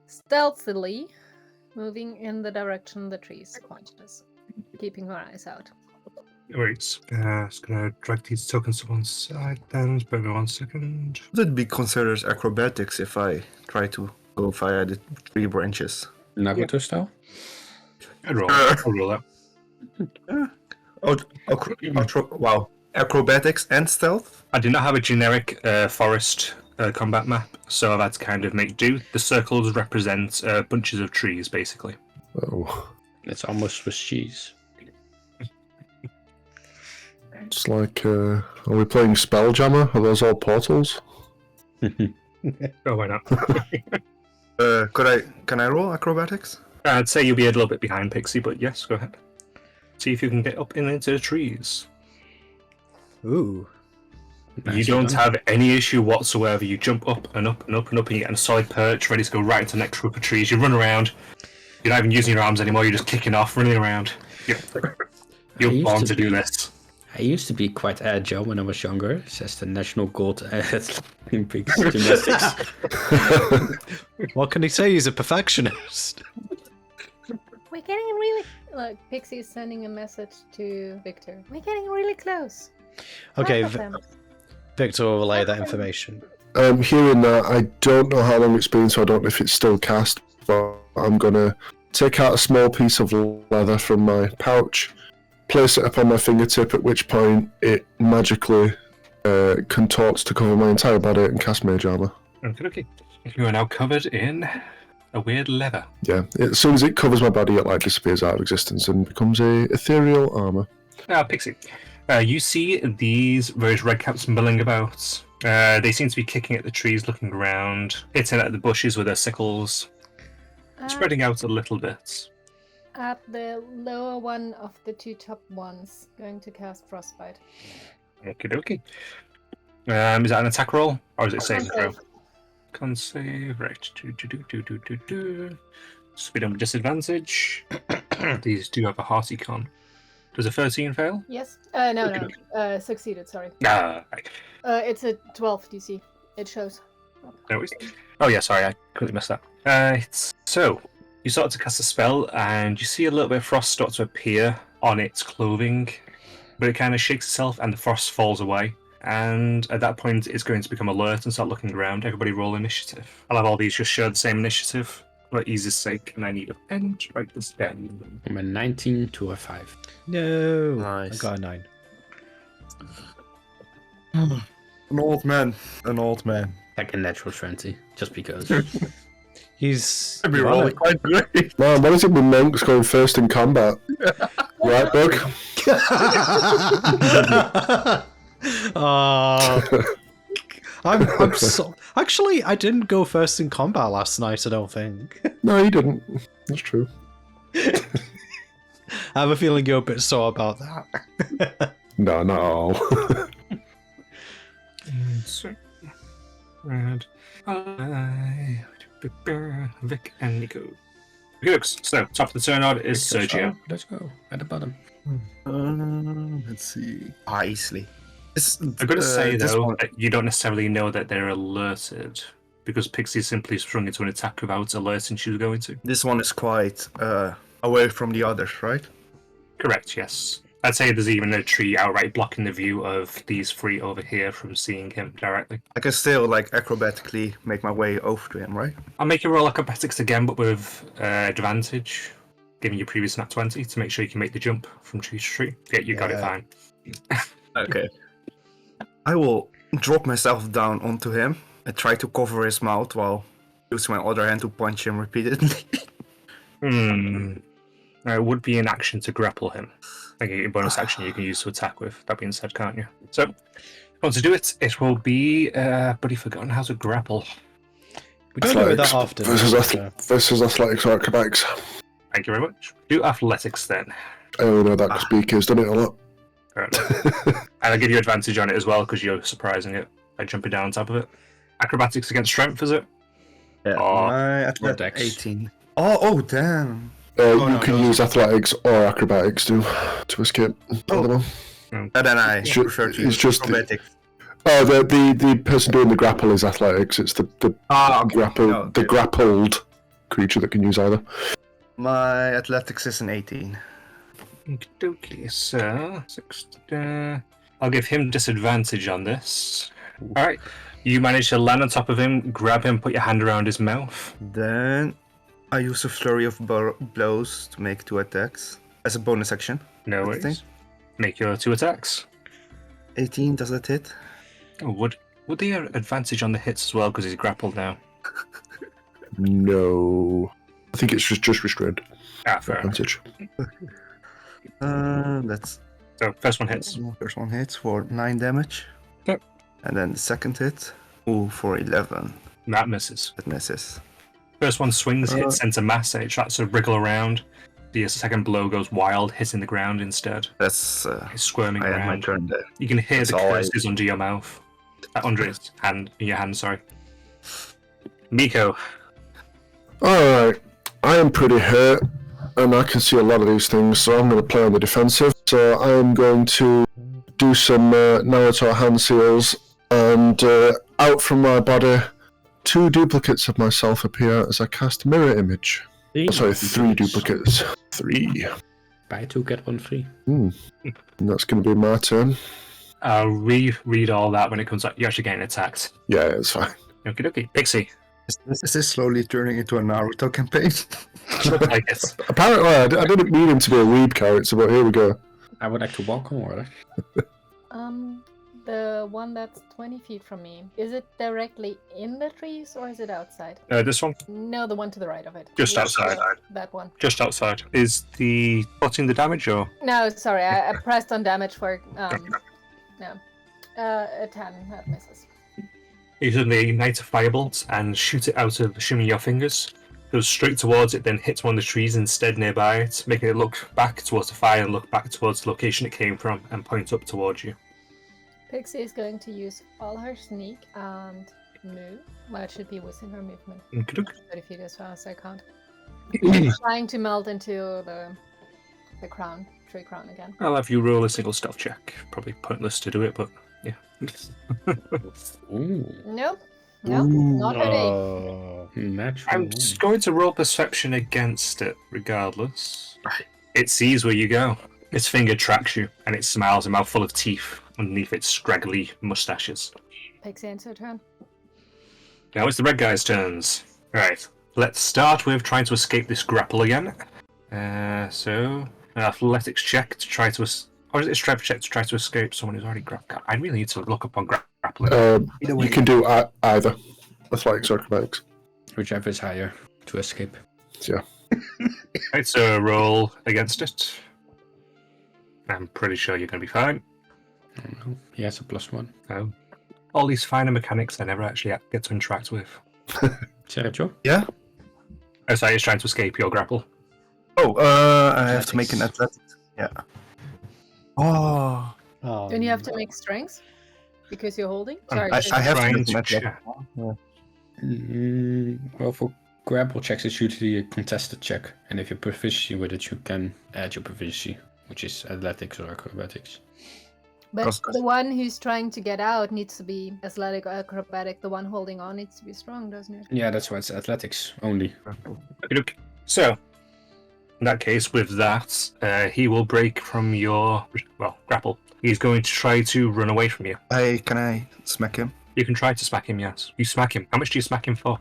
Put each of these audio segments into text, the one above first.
stealthily moving in the direction the trees pointed us, keeping our eyes out. Wait, just gonna drag these tokens to one side then. Spare me 1 second. Would it be considered acrobatics if I try to go via the 3 branches? Naruto style? I'll roll that. Wow. Acrobatics and stealth? I do not have a generic forest combat map, so I've had to kind of make do. The circles represent bunches of trees, basically. Oh, It's almost Swiss cheese. it's like, are we playing Spelljammer? Are those all portals? Oh, why not? Can I roll acrobatics? I'd say you'll be a little bit behind Pixie, but yes, go ahead. See if you can get up and into the trees. Ooh. You don't have any issue whatsoever. You jump up and up and up and up, and you get on a solid perch, ready to go right into the next group of trees. You run around. You're not even using your arms anymore. You're just kicking off, running around. You're born to do this. I used to be quite agile when I was younger, says the national gold at Olympic gymnastics. What can he say? He's a perfectionist. We're getting really... Look, Pixie is sending a message to Victor. We're getting really close. Okay, Half of them. Victor will relay that information. Hearing that, I don't know how long it's been, so I don't know if it's still cast, but I'm gonna take out a small piece of leather from my pouch, place it upon my fingertip, at which point it magically contorts to cover my entire body and cast mage armor. Okay. You are now covered in a weird leather. Yeah, as soon as it covers my body, it like disappears out of existence and becomes a ethereal armor. Now, Pixie, you see these various redcaps milling about. They seem to be kicking at the trees, looking around, hitting at the bushes with their sickles, spreading out a little bit. At the lower one of the 2 top ones, going to cast Frostbite. Okie dokie. Is that an attack roll, or is it saving throw? Save. Con save, right. Speed on disadvantage. These do have a hearty con. Does a 13 fail? Yes? No. Succeeded, sorry. Right. It's a 12 DC. It shows. No worries. Oh yeah, sorry, I completely missed that. So, you start to cast a spell, and you see a little bit of frost start to appear on its clothing, but it kind of shakes itself, and the frost falls away. And at that point, it's going to become alert and start looking around. Everybody roll initiative. I'll have all these just share the same initiative, for ease's sake, and I need a pen to write this down. I'm a 19 to a 5. No. Nice. I got a 9. An old man. Like a natural 20, just because. He's... I'd be rolling quite great. Man, what is it with monks going first in combat? Right, Bug? I'm so... Actually, I didn't go first in combat last night, I don't think. No, you didn't. That's true. I have a feeling you're a bit sore about that. No, not at all. So, Red, Vic, and Nico. Good. So, top of the turn order is Sergio. Let's go. At the bottom. Let's see. Easily. I'm going to say, this though, one- that you don't necessarily know that they're alerted, because Pixie simply sprung into an attack without alerting she was going to. This one is quite away from the others, right? Correct, yes. I'd say there's even a tree outright blocking the view of these 3 over here from seeing him directly. I can still like acrobatically make my way over to him, right? I'll make you roll acrobatics again, but with advantage, giving you previous nat 20 to make sure you can make the jump from tree to tree. Yeah, you got it Yeah. fine. Okay. I will drop myself down onto him and try to cover his mouth while using my other hand to punch him repeatedly. It would be an action to grapple him. Like a bonus action you can use to attack with, that being said, can't you? So, if you want to do it, it will be, but I've forgotten how to grapple. We don't do it that often. Versus athletics or acrobatics. Thank you very much. Do athletics then. I only know that because BK's done it a lot. Fair enough. And I'll give you advantage on it as well because you're surprising it by jumping down on top of it. Acrobatics against strength, is it? Yeah. Oh, My Dex. 18. Oh, damn. You can use athletics or acrobatics to escape. Either one. And then I It's ju- prefer to it's use just the- acrobatics. Oh, the person doing the grapple is athletics. It's the Okay. grapple No, the grappled creature that can use either. My athletics is an 18. Okay, so I'll give him disadvantage on this. Alright. You manage to land on top of him, grab him, put your hand around his mouth. Then I use a flurry of blows to make 2 attacks as a bonus action. No That's the worries. thing. Make your 2 attacks. 18, does that hit? Oh, would they have advantage on the hits as well because he's grappled now? No. I think it's just restrained. Ah, fair enough. Advantage. That's So, first one hits. first one hits for 9 damage. Yep. And then the second hit, for 11. That misses. That misses. First one swings, hits center mass, and it tries to wriggle around. The second blow goes wild, hitting the ground instead. That's It's squirming I had my around. turn there. You can hear That's the all I- curses under your mouth. Under his hand, in your hand, sorry. Miko. Alright. I am pretty hurt, and I can see a lot of these things, so I'm going to play on the defensive. So I am going to do some Naruto hand seals, and out from my body, 2 duplicates of myself appear as I cast Mirror Image. Sorry, 3 duplicates. 3. Buy 2, get 1 free. And that's going to be my turn. I'll reread all that when it comes up. You're actually getting attacked. Yeah, it's fine. Okie dokie. Pixie. Is this slowly turning into a Naruto campaign? I guess. Apparently, I didn't need him to be a weeb character, but here we go. I would like to walk on water. The one that's 20 feet from me, is it directly in the trees or is it outside? This one? No, the one to the right of it. Just outside. That one. Just outside. Is the plotting the damage or? No, sorry, I pressed on damage for no. A 10, that misses. You suddenly ignite a firebolt and shoot it out of shimming your fingers. Goes straight towards it, then hits one of the trees instead nearby it, making it look back towards the fire and look back towards the location it came from and point up towards you. Pixie is going to use all her sneak and move. Well, it should be within her movement. Okey-doke. 30 feet as well, so I can't. Trying to melt into the crown, tree crown again. I'll have you roll a single stealth check. Probably pointless to do it, but yeah. Ooh. Nope. Nope. Not her day. Natural I'm one. just going to roll perception against it, regardless. It sees where you go. Its finger tracks you, and it smiles, a mouthful of teeth underneath its scraggly mustaches. Pixie, it's her turn. Now it's the red guy's turns. Right, let's start with trying to escape this grapple again. So, an athletics check to try to... Or is it a strength check to try to escape someone who's already grappled? I really need to look up on grappling. You can do either. Athletics or acrobatics. Whichever is higher to escape. Yeah. Right, so roll against it. I'm pretty sure you're going to be fine. Oh, he has a +1. Oh. All these finer mechanics I never actually get to interact with. Sergio? Yeah? Oh, sorry, it's trying to escape your grapple. I have to make an athletics. Yeah. Oh. Oh, Don't you have to make strengths? Because you're holding? Sorry. I Pixie. have to Trying make an to check. athletics. Well, for grapple checks, it's usually a contested check. And if you're proficiency with it, you can add your proficiency, which is athletics or acrobatics. But Cause- the one who's trying to get out needs to be athletic or acrobatic. The one holding on needs to be strong, doesn't it? Yeah, that's why it's athletics only. Okey-doke. So, in that case, with that, he will break from your, grapple. He's going to try to run away from you. Can I smack him? You can try to smack him, yes. You smack him. How much do you smack him for?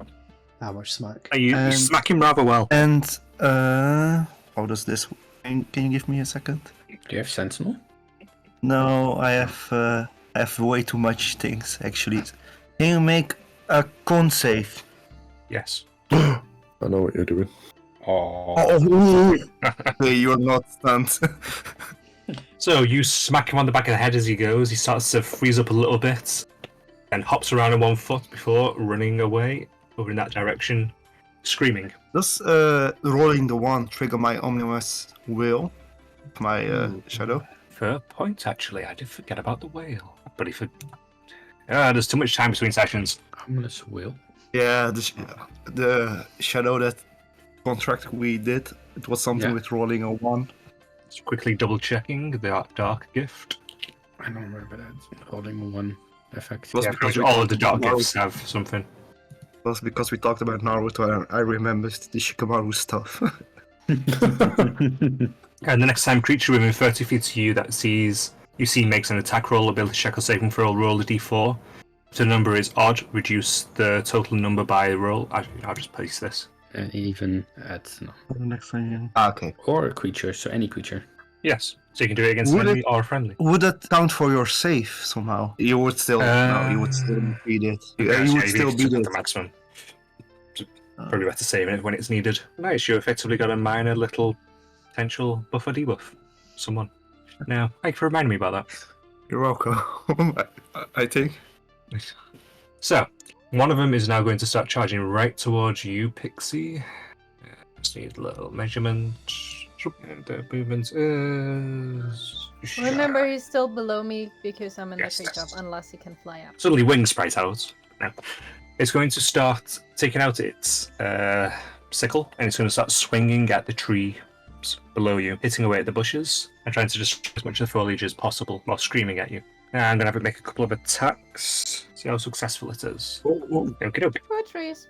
how much smack? You smack him rather well. And how does this? Can you give me a second? Do you have Sentinel? No, I have way too much things actually. Can you make a con save? Yes. I know what you're doing. Oh. Okay, you're not stunned. So you smack him on the back of the head as he goes. He starts to freeze up a little bit and hops around on one foot before running away over in that direction, screaming. Does rolling the one trigger my omnibus will? My shadow? Fair point, actually. I did forget about the whale. But if there's too much time between sessions. Ominous will. Yeah, the shadow that contract we did, it was something Yeah. with rolling a one. Just quickly double checking the dark gift. I don't remember that. Holding one effect. Was Yeah, because because we all can't of the dark borrow- gifts have something. was because we talked about Naruto, I remembered the Shikamaru stuff. And the next time creature within 30 feet to you that you see makes an attack roll, ability check or saving throw, roll a d4. If the number is odd, reduce the total number by a roll. I'll just place this. And even at no. The next one. Okay. Or a creature, so any creature. Yes. So you can do it against Would an enemy or a friendly. Would that count for your save somehow? You would still no, you would still beat it. You would still beat it. The maximum. Probably better saving it when it's needed. Nice, you effectively got a minor little potential buff or debuff. Someone. Now, thank you for reminding me about that. You're welcome. I think. So, one of them is now going to start charging right towards you, Pixie. Just need a little measurement. And the movement is... Remember, he's still below me because I'm in Yes, the treetop, unless he can fly up. Suddenly wings sprout out. Now, it's going to start taking out its sickle, and it's going to start swinging at the tree below you, hitting away at the bushes, and trying to destroy as much of the foliage as possible while screaming at you. Now I'm going to have it make a couple of attacks, see how successful it is. Okay. Poor trees.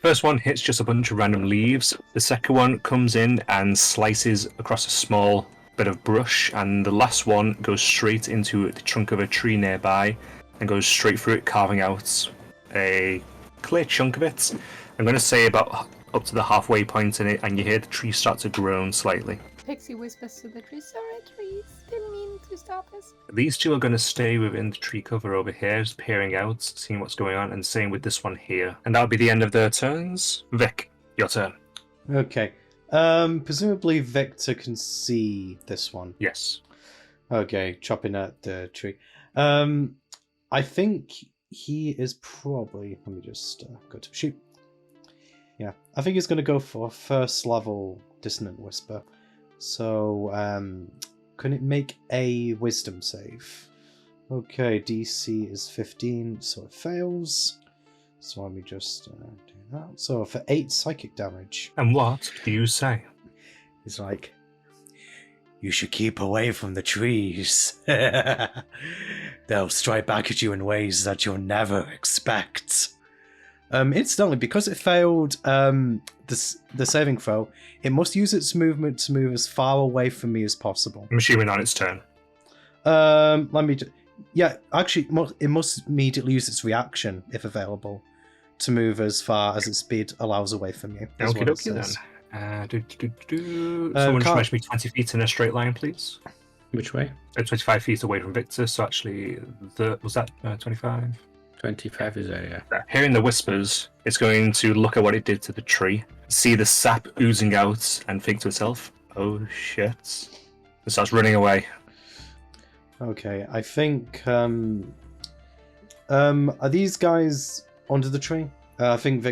First one hits just a bunch of random leaves. The second one comes in and slices across a small bit of brush, and the last one goes straight into the trunk of a tree nearby and goes straight through it, carving out a clear chunk of it. I'm going to say about up to the halfway point in it, and you hear the tree start to groan slightly. Pixie whispers to the trees, sorry trees, didn't mean to stop us. These two are going to stay within the tree cover over here, just peering out, seeing what's going on, and same with this one here. And that'll be the end of their turns. Vic, your turn. Okay. Presumably Victor can see this one. Yes. Okay, chopping at the tree. I think he is probably... Let me just go to shoot. Yeah, I think he's going to go for first level Dissonant Whisper. So, can it make a wisdom save? Okay, DC is 15, so it fails. So let me just do that. So for 8 psychic damage. And what do you say? He's like, you should keep away from the trees. They'll strike back at you in ways that you'll never expect. Instantly, because it failed the saving throw, it must use its movement to move as far away from me as possible. I'm assuming on its turn. Let me... Yeah, actually, it must immediately use its reaction, if available, to move as far as its speed allows away from you. Okie dokie then. Someone just measure me 20 feet in a straight line, please. Which way? 25 feet away from Victor, so actually, was that 25? 25 is there, yeah. Hearing the whispers, it's going to look at what it did to the tree, see the sap oozing out, and think to itself, oh shit. It starts running away. Okay, I think... are these guys under the tree? I think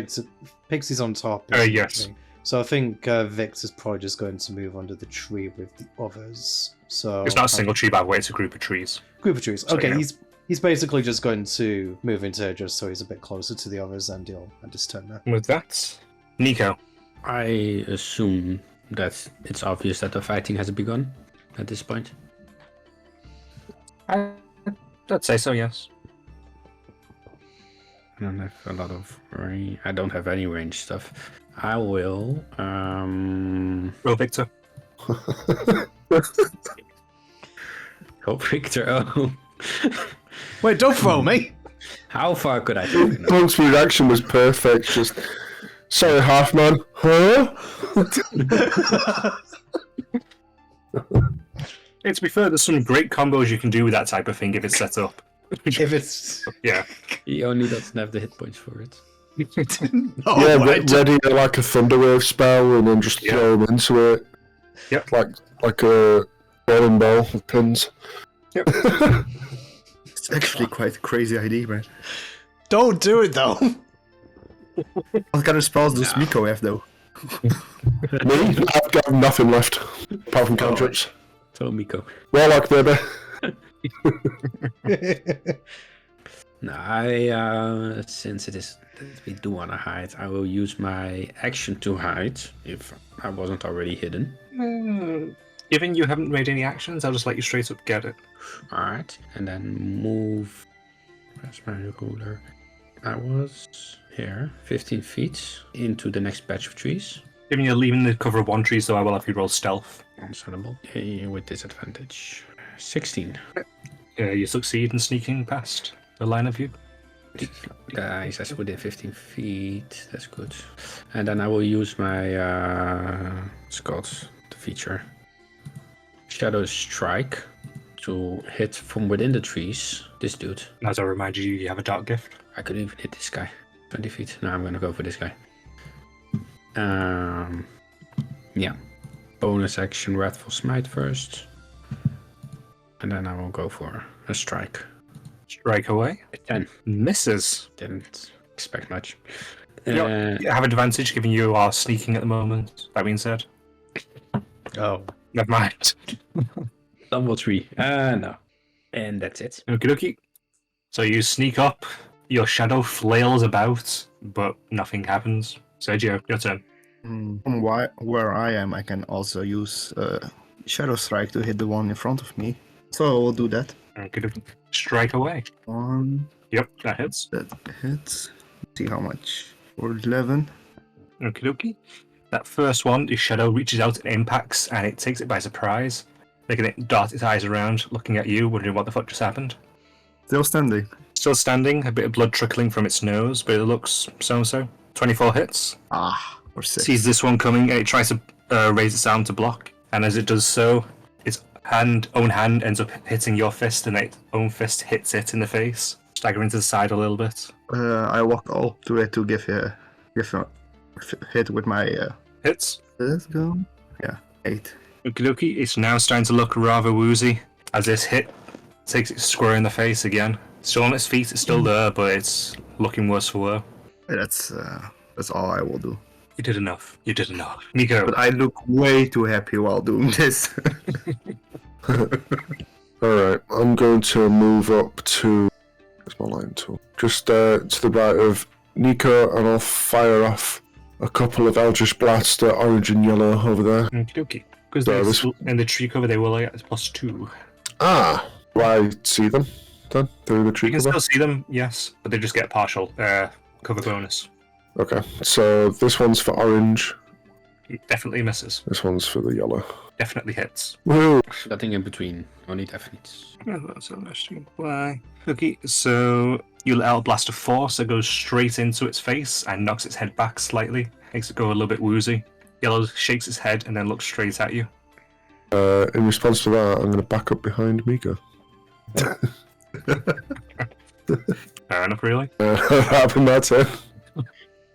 Pixie's on top. Yes. So I think Victor's probably just going to move under the tree with the others. So It's not a single tree, by the way, it's a group of trees. Group of trees. So, Okay, yeah. He's basically just going to move into it just so he's a bit closer to the others, and he'll end his turn there. With that, Nico. I assume that it's obvious that the fighting has begun at this point. I'd say so, yes. I don't have a lot of range. I don't have any range stuff. I will. Roll Victor. Go Victor. Oh. Wait, don't throw me! How far could I take it? Punk's reaction was perfect. Just, sorry, half man. Huh? To be fair, there's some great combos you can do with that type of thing if it's set up. If it's... Yeah. He only doesn't have the hit points for it. Oh, Yeah, right. ready like a thunderwave spell and then just throw them into it. Yep. Like a bowling ball with pins. Yep. It's actually quite a crazy idea, man. Don't do it, though! What kind of spells does Miko have, though? Me? I've got nothing left apart from cantrips. So Miko. Warlock, baby. No, I since it is that we do want to hide, I will use my action to hide if I wasn't already hidden. Given you haven't made any actions, I'll just let you straight up get it. Alright, and then move. Where's my ruler? I was here, 15 feet into the next patch of trees. Given you're leaving the cover of one tree, so I will have you roll stealth. Understandable. With disadvantage. 16. You succeed in sneaking past the line of view. He says within 15 feet. That's good. And then I will use my Scott's the feature Shadow Strike to hit from within the trees this dude. As I remind you, you have a dark gift. I could even hit this guy. 20 feet. No, I'm gonna go for this guy. Yeah. Bonus action Wrathful Smite first. And then I will go for a strike. Strike away. A 10. Misses. Didn't expect much. You have advantage given you are sneaking at the moment. That being said. Oh. Never mind. Level 3. No. And that's it. Okie dokie. So you sneak up, your shadow flails about, but nothing happens. Sergio, your turn. From where I am, I can also use Shadow Strike to hit the one in front of me. So I will do that. Okie dokie. Strike away. One, Yep, that hits. that hits. See how much. For 11. Okie dokie. That first one, your shadow reaches out and impacts, and it takes it by surprise, making it dart its eyes around, looking at you, wondering what the fuck just happened. Still standing. Still standing, a bit of blood trickling from its nose, but it looks so-so. 24 hits. Or 6. Sees this one coming, and it tries to raise its arm to block, and as it does so, its own hand ends up hitting your fist, and its own fist hits it in the face, staggering to the side a little bit. I walk up to it to give a hit with my... Hits. Let's go. Yeah, 8. Okie dokie, it's now starting to look rather woozy, as this hit takes it square in the face again. Still on its feet, it's still there, but it's looking worse for wear. That's all I will do. You did enough. You did enough. Nico. But I look way too happy while doing this. Alright, I'm going to move up to... Where's my line tool? Just to the right of Nico, and I'll fire off a couple of Eldritch Blasts, orange and yellow over there. Okie dokie. Because There they're was- still in the tree cover, they will at +2. Ah! Do I see them then? Through the tree You can cover? still see them, yes, but they just get a partial cover bonus. Okay, so this one's for orange, It definitely misses. this one's for the yellow. Definitely hits. Woo! Nothing in between. Only definites. Oh, that's interesting. Why? Okay, so you let out a blast of force that goes straight into its face and knocks its head back slightly, makes it go a little bit woozy. Yellow shakes its head and then looks straight at you. In response to that, I'm going to back up behind Mika. Fair enough, really. That happened that turn.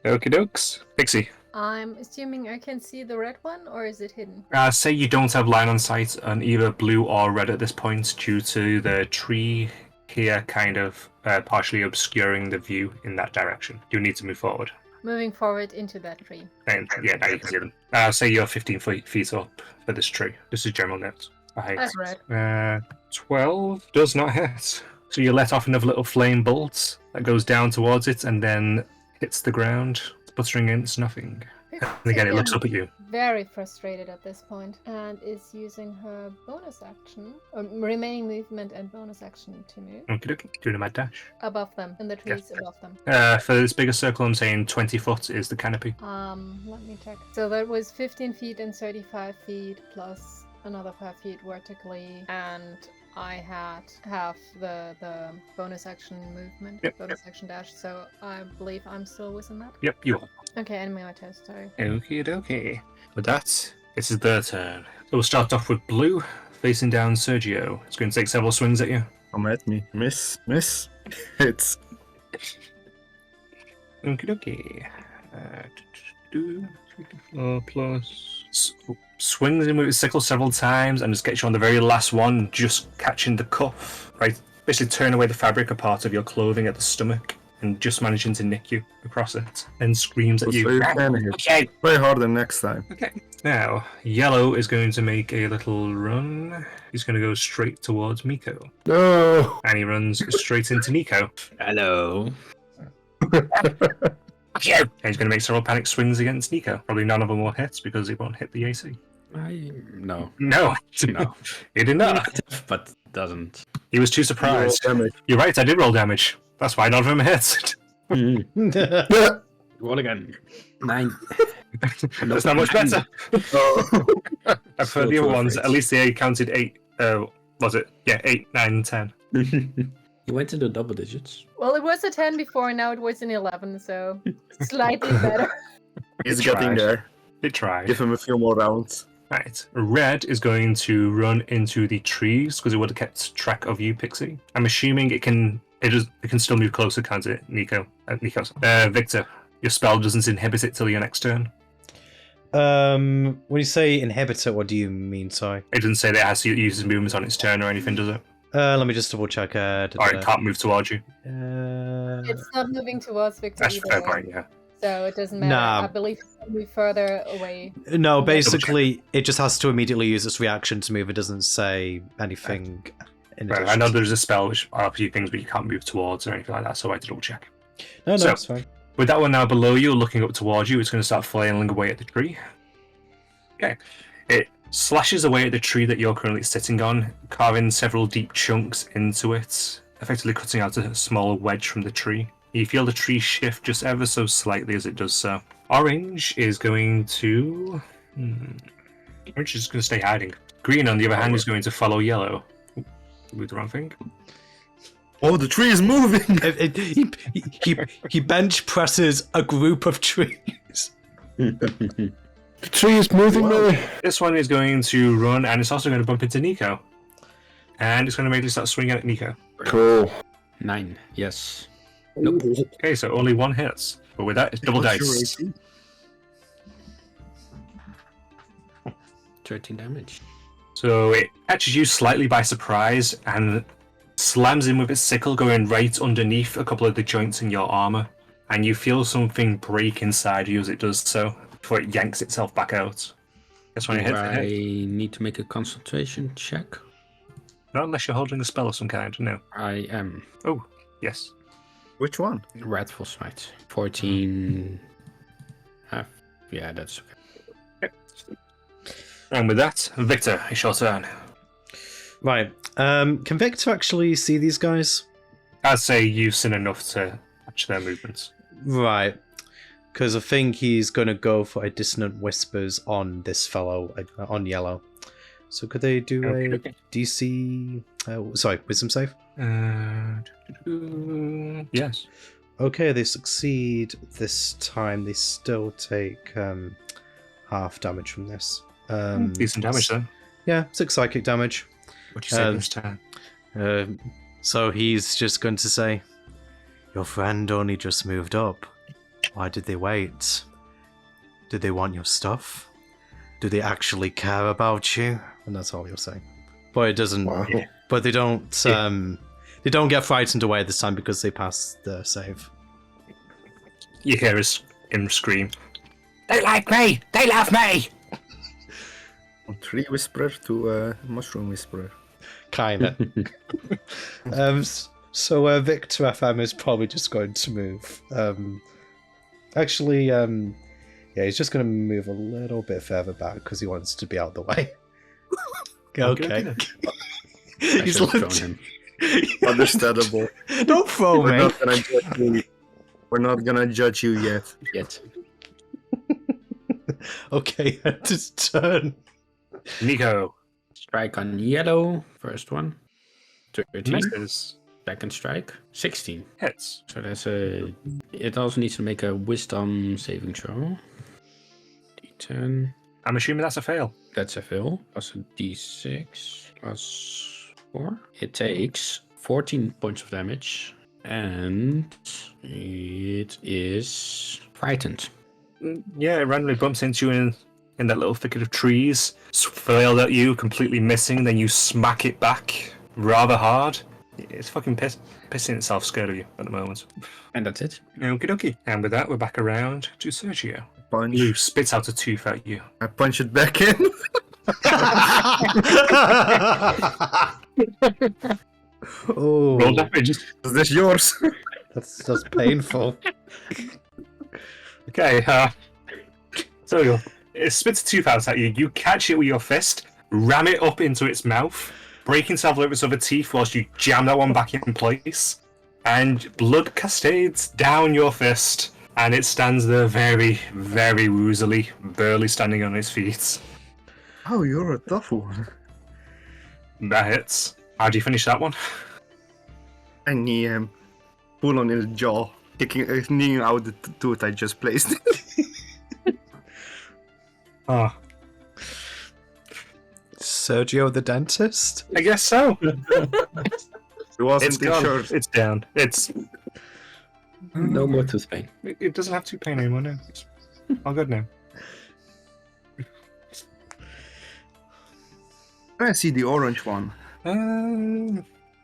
Okie dokes. Pixie. I'm assuming I can see the red one, or is it hidden? Say you don't have line on sight on either blue or red at this point due to the tree here kind of partially obscuring the view in that direction. You need to move forward. Moving forward into that tree. And yeah, now you can see them. Say you're 15 feet up for this tree. This is general note. That's red. 12 does not hit. So you let off another little flame bolt that goes down towards it and then hits the ground, sputtering against nothing. And again, it looks up at you. Very frustrated at this point, and is using her bonus action, or remaining movement and bonus action to move Okie dokie. Doing a mad dash. above them, in the trees above them. For this bigger circle, I'm saying 20 foot is the canopy. Let me check. So that was 15 feet and 35 feet plus another 5 feet vertically, and I had half the bonus action movement, bonus action dash, so I believe I'm still within that. Yep, you are. Okay, enemy my test, sorry. Okie dokie. With that, this is their turn. So we'll start off with blue, facing down Sergio. It's going to take several swings at you. Come at me. Miss. Hits. Okie dokie. 4 plus. Swings in with his sickle several times and just gets you on the very last one, just catching the cuff. Right, basically turn away the fabric, a part of your clothing at the stomach, and just managing to nick you across it. And screams at So you. you can hit. Okay. Play harder next time. Okay. Now, yellow is going to make a little run. He's going to go straight towards Miko. No! And he runs straight into Nico. Hello. And he's going to make several panic swings against Nico. Probably none of them will hit because he won't hit the AC. No. No. No. He did not. But doesn't. He was too surprised. Roll damage. You're right, I did roll damage. That's why none of them hit. Yeah. Roll again. 9. That's not much better. Oh. I've heard the other ones. At least they counted 8. Was it? Yeah, 8, 9, 10. You went into double digits. Well, it was a 10 before, and now it was an 11, so slightly better. He's Tried. getting there. They tried. Give him a few more rounds. Right. Red is going to run into the trees because it would have kept track of you, Pixie. I'm assuming it can still move closer, can't it, Nico? Victor, your spell doesn't inhibit it till your next turn. When you say inhibitor, what do you mean? Sorry. It doesn't say that it has to use movements on its turn or anything, does it? Let me just double check. Or it can't move towards you. It's not moving towards Victor That's either fair way, point, yeah. so it doesn't matter. Nah. I believe it can move further away. No, basically, it just has to immediately use its reaction to move. It doesn't say anything. In Right, addition I know to- there's a spell which offers you things but you can't move towards or anything like that, so I had to double check. No, So- it's fine. With that one now below you, looking up towards you, it's going to start flailing away at the tree. Okay. It slashes away at the tree that you're currently sitting on, carving several deep chunks into it, effectively cutting out a small wedge from the tree. You feel the tree shift just ever so slightly as it does so. Orange is going to... Orange is going to stay hiding. Green, on the other hand, is going to follow yellow. Ooh, moved the wrong thing. Oh, the tree is moving! He bench presses a group of trees. The tree is moving me. This one is going to run, and it's also going to bump into Nico. And it's going to immediately start swinging at Nico. Cool. 9. Yes. Nope. Okay, so only one hits. But with that, it's double dice. 13 damage. So it catches you slightly by surprise and slams in with its sickle, going right underneath a couple of the joints in your armor. And you feel something break inside you as it does so, before it yanks itself back out. That's when it hits the I head. need to make a concentration check. Not unless you're holding a spell of some kind, no. I am. Oh, yes. Which one? Wrathful Smite. 14. Half. Yeah, that's okay. And with that, Victor, it's your turn. Right. Can Victor actually see these guys? I'd say you've seen enough to catch their movements. Right. Because I think he's going to go for a Dissonant Whispers on this fellow, on yellow. So could they do Okay. a DC... Wisdom save? Yes. Okay, they succeed this time. They still take half damage from this. Decent damage, then. Yeah, 6 psychic damage. What'd you say this time? So he's just going to say, "Your friend only just moved up. Why did they wait? Did they want your stuff? Do they actually care about you?" And that's all he'll say. But it doesn't. Wow. But they don't. They don't get frightened away this time because they pass the save. You hear him scream, "They like me! They love me!" Tree whisperer to mushroom whisperer. Kinda. So Victor FM is probably just going to move. Yeah, he's just going to move a little bit further back because he wants to be out of the way. Okay. He's Thrown looked. him. Understandable. Don't throw We're me. not gonna judge you. We're not gonna judge you yet. Yet. Okay, at his turn. Nico. Strike on yellow. First one. 13. Misses. Second strike. 16. Hits. So that's a... It also needs to make a wisdom saving throw. D10. I'm assuming that's a fail. That's a fail. Plus a D6. Plus 4. It takes 14 points of damage. And it is frightened. Yeah, it randomly bumps into you in that little thicket of trees, flailed at you, completely missing, then you smack it back rather hard. It's fucking pissing itself scared of you at the moment. And that's it. Okie dokie. And with that, we're back around to Sergio. Punch. Lou spits out a tooth at you. I punch it back in. Oh, Roll damage. Is this yours? that's painful. Okay, so it spits a tooth out at you. You catch it with your fist, ram it up into its mouth, breaking several of its other teeth whilst you jam that one back in place, and blood cascades down your fist, and it stands there very, very woozily, barely standing on its feet. Oh, you're a tough one. That hits. How do you finish that one? I knee him. Pull on his jaw, kneeing out the tooth I just placed. Oh, Sergio the dentist? I guess so. It wasn't It's gone. insured. It's down. It's No more tooth pain. it doesn't have to pain anymore now. It's all good now. I see the orange one.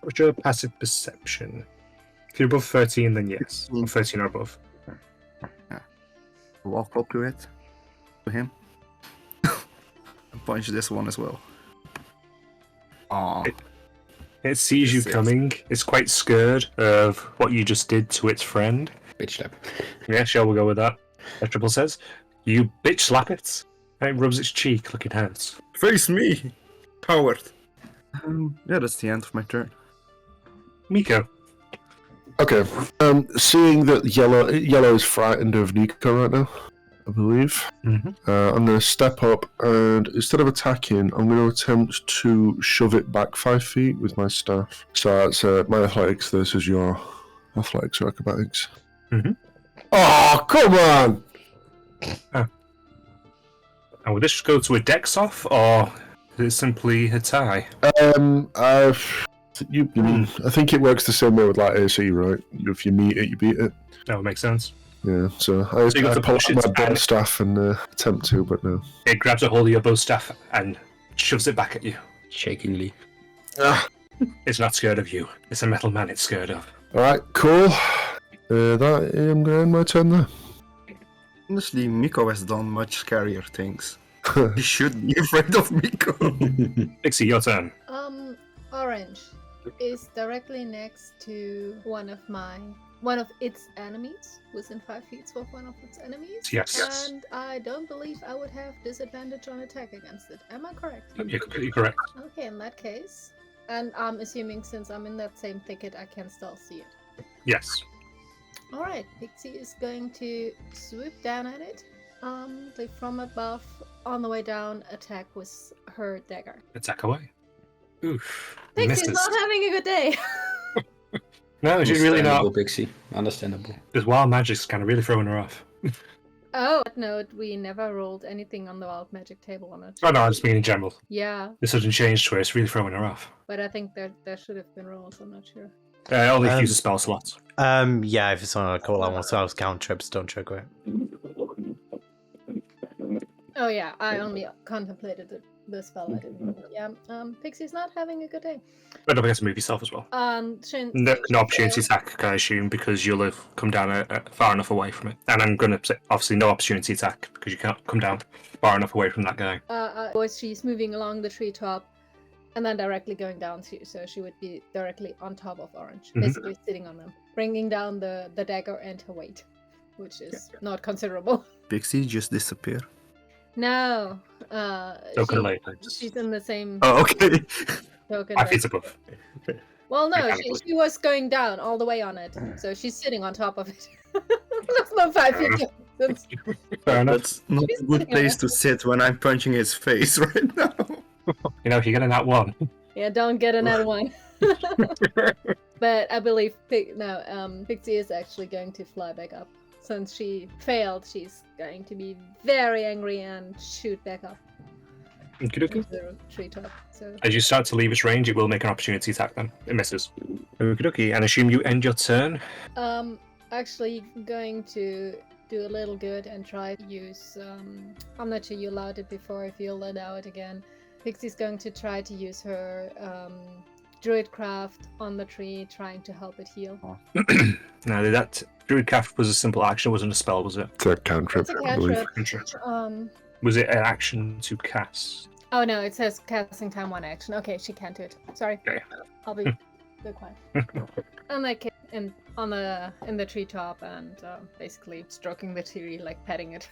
What's your passive perception? If you're above 13, then yes. Or 13 or above. Walk up to it. To him. And punch this one as well. Aww. It sees you Yes, yes. coming. It's quite scared of what you just did to its friend. Bitch slap. Yeah, sure, we'll go with that. As Triple says, you bitch slap it, and it rubs its cheek like it hurts. Face me! Coward. Yeah, that's the end of my turn. Miko. Okay. Seeing that yellow is frightened of Nico right now, I believe. Mm-hmm. I'm going to step up and instead of attacking, I'm going to attempt to shove it back 5 feet with my staff. So that's my athletics versus your athletics or acrobatics. Mhm. Oh, come on! And will this go to a dex off, or is it simply a tie? I think it works the same way with like AC, right? If you meet it, you beat it. That would make sense. Yeah, so I So you got to pull push out it my bow and- staff and attempt to, but no. It grabs a hold of your bow staff and shoves it back at you. Shakingly. Ah. It's not scared of you. It's a metal man it's scared of. Alright, cool. I'm going to end my turn there. Honestly, Miko has done much scarier things. You should be afraid of Miko. Pixie, your turn. Orange is directly next to one of its enemies, within 5 feet of one of its enemies. Yes. And I don't believe I would have disadvantage on attack against it. Am I correct? You're completely correct. Okay, in that case. And I'm assuming since I'm in that same thicket, I can still see it. Yes. Alright, Pixie is going to swoop down at it. Like from above, on the way down, attack with her dagger. Attack away. Oof. Pixie's Misses. not having a good day. No, she's really not. Understandable, Pixie. Understandable. This wild magic's kind of really throwing her off. Oh, no, we never rolled anything on the wild magic table. I'm not Oh sure. no, I just mean in general. Yeah, This sudden change to her, it's really throwing her off. but I think there should have been rolls. I'm not sure. Only if you use a spell slot. Yeah, if it's on a call, I want to count trips, don't trigger it. Oh yeah, I only contemplated the spell. I didn't roll it. Yeah, Pixie's not having a good day. But don't forget to move yourself as well. No opportunity attack, I assume, because you'll have come down far enough away from it. And I'm going to say, obviously, no opportunity attack, because you can't come down far enough away from that guy. She's moving along the treetop, and then directly going down, so she would be directly on top of Orange, Mhm. basically sitting on them, bringing down the dagger and her weight, which is not considerable. Pixie just disappear. No, Token later. she's in the same Oh, okay. token. 5 feet above. Well, no, mechanically. she was going down all the way on it, so she's sitting on top of it. That's not 5 feet. That's, Fair enough. That's not a good place to sit when I'm punching his face right now. You know, if you're getting that one. yeah, don't get another one. But I believe Pixie is actually going to fly back up. Since she failed, she's going to be very angry and shoot back up Okey-dokey. into the treetop. So As you start to leave its range, it will make an opportunity attack then. It misses. Okey-dokey. And assume you end your turn. actually going to do a little good and try to use I'm not sure you allowed it before, if you'll allow it again. Pixie's going to try to use her druidcraft on the tree, trying to help it heal. Now, that Druidcraft was a simple action, it wasn't a spell, was it? It's a cantrip, It's a I believe. cantrip. Was it an action to cast? Oh no, it says casting time 1 action. Okay, she can't do it. Sorry. Okay. I'll be quiet. I'm like in the treetop and basically stroking the tree, like petting it.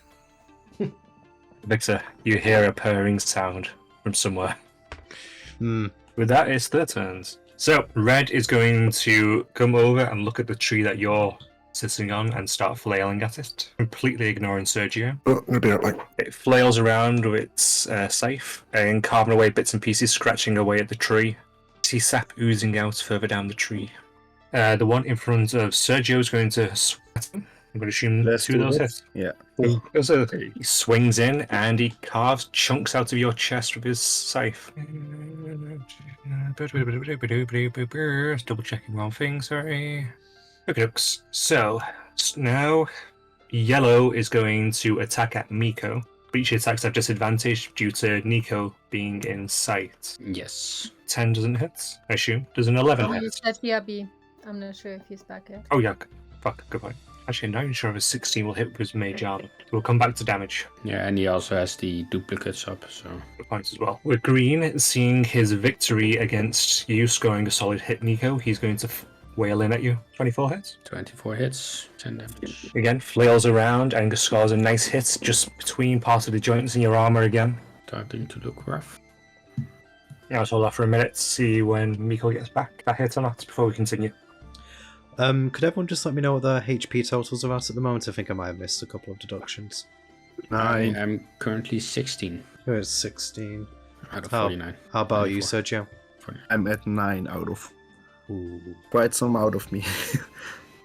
Victor, you hear a purring sound from somewhere. Hmm. With that, it's their turns. So Red is going to come over and look at the tree that you're sitting on and start flailing at it, completely ignoring Sergio. Oh, I'm gonna be out like. It flails around with its scythe and carving away bits and pieces, scratching away at the tree. See sap oozing out further down the tree. The one in front of Sergio is going to swat him. I'm going to assume Let's 2 of do those this. hits. Yeah. He swings in and he carves chunks out of your chest with his scythe. Double checking one thing, sorry. Okay, so now Yellow is going to attack at Miko. But each attacks have disadvantage due to Nico being in sight. Yes. 10 doesn't hit, I assume. Does an 11 Oh, hit? you said BRB. I'm not sure if he's back yet. Oh yeah, fuck, good point. Actually, I'm not even sure if a 16 will hit with his mage armor. We'll come back to damage. Yeah, and he also has the duplicates up, so... Good points as well. With Green, seeing his victory against you scoring a solid hit, Nico, he's going to wail in at you. 24 hits. 24 hits, 10 damage. Again, flails around and scores a nice hit just between part of the joints in your armor again. Starting to look rough. Yeah, let's hold off for a minute to see when Miko gets back. That hit or not before we continue. Could everyone just let me know what their HP totals are at the moment? I think I might have missed a couple of deductions. I 9. am currently 16 Oh, it's 16. out of Oh. 49. How about you, 24. Sergio? I'm at 9 out of. Ooh, Quite some out of me.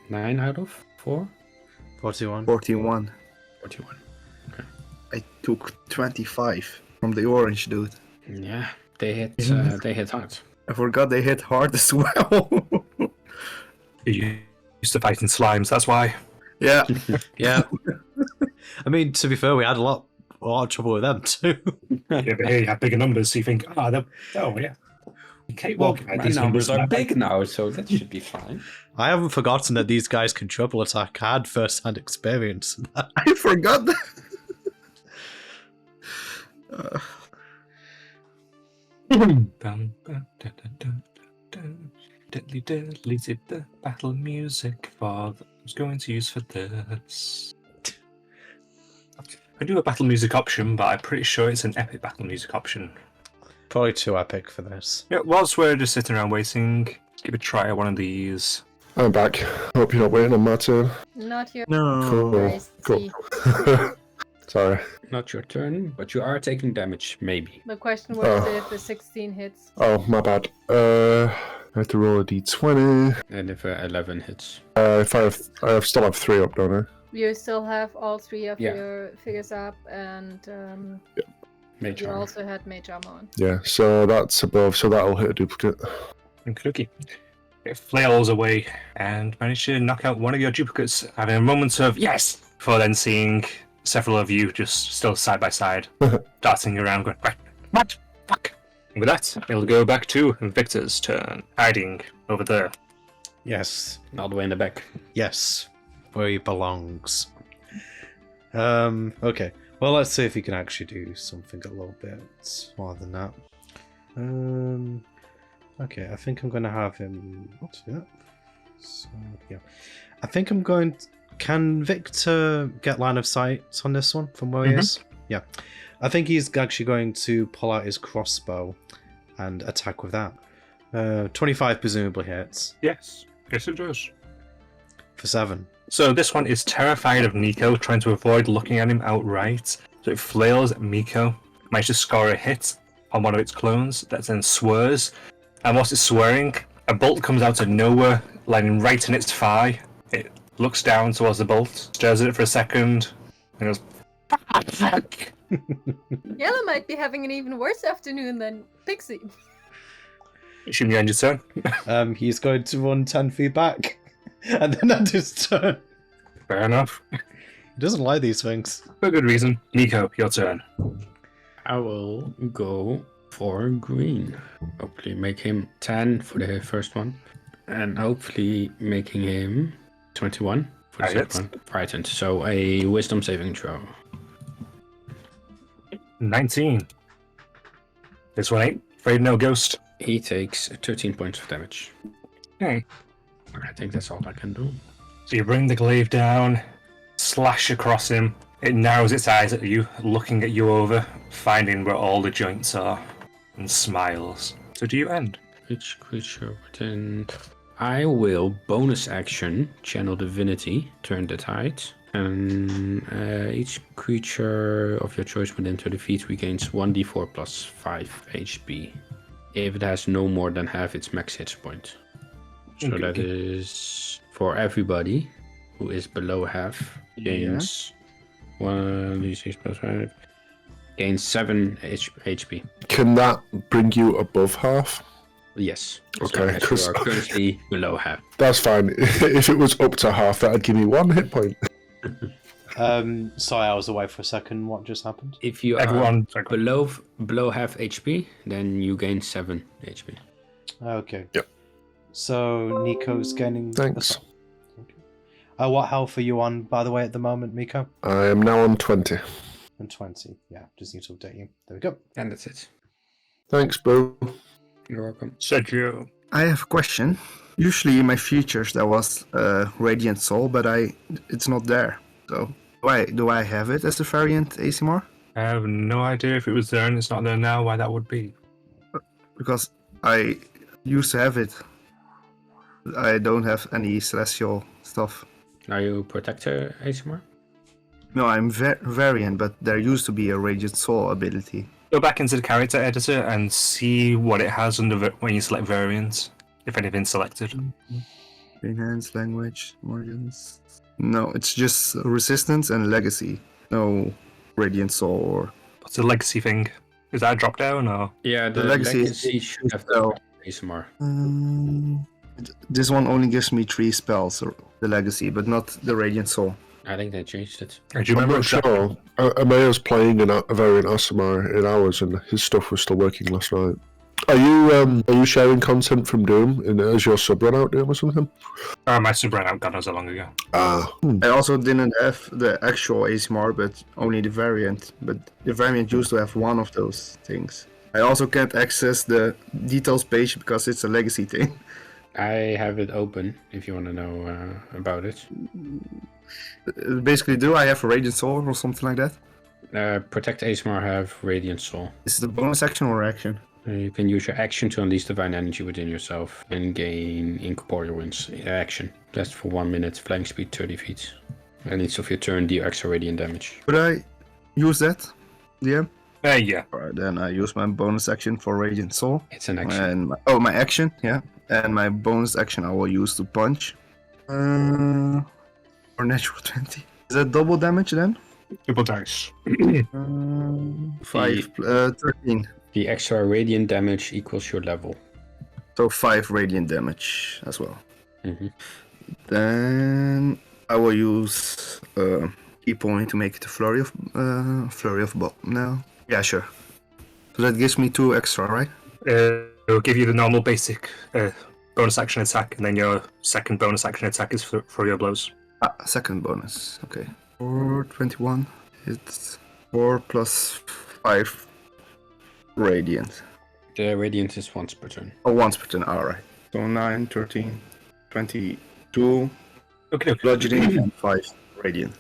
9 out of 4? 41. 41. 41. I took 25 from the orange dude. Yeah, they hit hard. I forgot they hit hard as well. You used to fighting slimes, that's why. Yeah. Yeah. I mean, to be fair, we had a lot of trouble with them too. Yeah, but here you have bigger numbers, so you think, oh yeah. Okay, Well, well, my numbers are big now, so that should be fine. I haven't forgotten that these guys can triple attack. I had first-hand experience in that. I forgot that. Deadly deleted the battle music for I was going to use for this. I do a battle music option, but I'm pretty sure it's an epic battle music option. Probably too epic for this. Yeah, whilst we're just sitting around waiting, give a try at one of these. I'm back. Hope you're not waiting on my turn. Not your No. Cool. crazy. Cool. Sorry. Not your turn, but you are taking damage, maybe. The question was Oh. if the 16 hits. Oh, my bad. I have to roll a d20. And if 11 hits. If I still have 3 up, don't I? You still have all 3 of Yeah. your figures up, and Mage you armor. also had mage armor on. Yeah, so that's above, so that'll hit a duplicate. Okie. It flails away and managed to knock out one of your duplicates, having a moment of yes, before then seeing several of you just still side by side, darting around, going, what? Fuck. And with that, it'll go back to Victor's turn, hiding over there. Yes. All the way in the back. Yes. Where he belongs. Okay. Well, let's see if he can actually do something a little bit more than that. Okay, I think I'm going to have him... What? Yeah. So, yeah. I think I'm going... Can Victor get line of sight on this one from where he is? Yeah. I think he's actually going to pull out his crossbow and attack with that. 25 presumably hits. Yes, it does. For 7. So this one is terrified of Nico, trying to avoid looking at him outright. So it flails at Miko, manages to score a hit on one of its clones, that then swears. And whilst it's swearing, a bolt comes out of nowhere, landing right in its thigh. It looks down towards the bolt, stares at it for a second, and goes, fuck. Yellow might be having an even worse afternoon than Pixie. Assume you end your turn. He's going to run 10 feet back. And then end his turn. Fair enough. He doesn't like these things. For good reason. Nico, your turn. I will go for green. Hopefully make him 10 for the first one. And hopefully making him 21 for the That second hits. one. Frightened. So a wisdom saving throw. 19. This one ain't. Afraid no ghost. He takes 13 points of damage. Okay. I think that's all I can do. So you bring the glaive down, slash across him. It narrows its eyes at you, looking at you over, finding where all the joints are, and smiles. So do you end? Each creature within. I will bonus action channel divinity, turn the tide, and each creature of your choice within 30 feet regains 1d4 plus 5 HP if it has no more than half its max hit point. So Okay, that okay. is for everybody who is below half gains 1d6 plus 5 gains 7 HP. Can that bring you above half? Yes. So Okay, yes, you are currently below half. That's fine. If it was up to half, that'd give me 1 hit point. Sorry, I was away for a second. What just happened? If you Everyone, are below half HP, then you gain 7 HP. Okay. Yep. So Nico's gaining. Thanks. Okay. What health are you on, by the way, at the moment, Miko? I am now on 20. And 20. Yeah, just need to update you. There we go. And that's it. Thanks, bro. You're welcome. Sergio. I have a question. Usually in my features there was Radiant Soul, but it's not there. So do I have it as a variant ASMR? I have no idea if it was there and it's not there now, why that would be. Because I used to have it. I don't have any celestial stuff. Are you Protector ASMR? No, I'm variant, but there used to be a Radiant Soul ability. Go back into the character editor and see what it has under when you select variants, if anything's selected. Enhanced language, margins. No, it's just resistance and legacy. No Radiant Soul or. What's the legacy thing? Is that a drop down or? Yeah, the legacy should have spell. ASMR. This one only gives me 3 spells, or the legacy, but not the Radiant Soul. I think they changed it. Do you I'm remember? not sure. Amaya's playing a variant ASMR in ours, and his stuff was still working last night. Are you sharing content from Doom? Is your sub run out, Doom, or something? My sub ran out, God knows how long ago. I also didn't have the actual ASMR, but only the variant. But the variant used to have one of those things. I also can't access the details page because it's a legacy thing. I have it open if you want to know about it. Basically, do I have a Radiant Soul or something like that? Protect ASMR have Radiant Soul. Is it a bonus action or action? You can use your action to unleash divine energy within yourself and gain incorporeal winds. Action. Lasts for 1 minute, flying speed 30 feet. And each of your turn deal extra radiant damage. Could I use that? Yeah. Yeah. Alright, then I use my bonus action for Radiant Soul. It's an action. And my action, yeah. And my bonus action I will use to punch. Or natural 20. Is that double damage then? Double dice. 13. The extra radiant damage equals your level. So 5 radiant damage as well. Mm-hmm. Then I will use key point to make it a flurry of no. Yeah, sure. So that gives me 2 extra, right? It'll give you the normal basic bonus action attack, and then your second bonus action attack is for your blows. Second bonus. Okay. 421. It's 4 plus 5 radiant. The radiant is once per turn. Oh, once per turn. Alright. So 9, 13, 22. Okay. Bludgeoning and 5 radiant.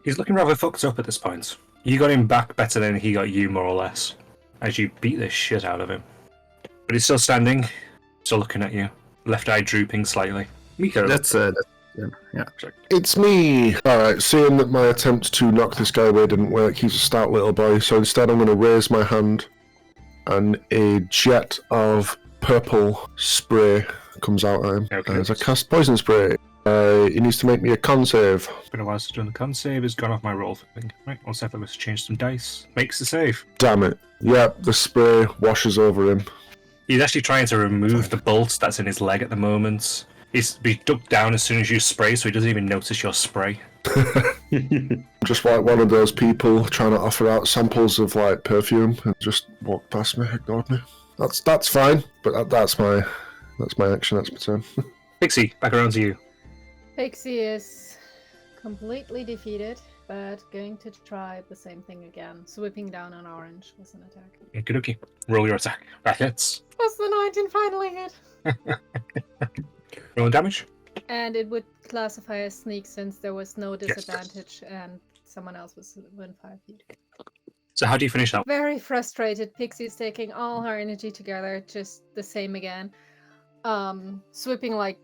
He's looking rather fucked up at this point. You got him back better than he got you, more or less, as you beat the shit out of him. But he's still standing, still looking at you, left eye drooping slightly. Miko. That's yeah. It's me! Alright, seeing that my attempt to knock this guy away didn't work, he's a stout little boy, so instead I'm going to raise my hand, and a jet of purple spray comes out at him. Okay. As I cast poison spray. He needs to make me a con save. It's been a while since I've done the con save. Has gone off my roll thing. Right, one second. Let's change some dice. Makes the save. Damn it. Yep, the spray washes over him. He's actually trying to remove the bolt that's in his leg at the moment. He's ducked down as soon as you spray, so he doesn't even notice your spray. Just like one of those people trying to offer out samples of like perfume and just walked past me, ignored me. That's fine, but that's my action. That's my turn. Pixie, back around to you. Pixie is completely defeated, but going to try the same thing again. Swooping down on orange was an attack. Okay. Roll your attack. That hits. Was the 19 finally hit? Roll damage. And it would classify as sneak since there was no disadvantage and someone else was within 5 feet. So how do you finish that? Very frustrated. Pixie's taking all her energy together, just the same again. Swooping like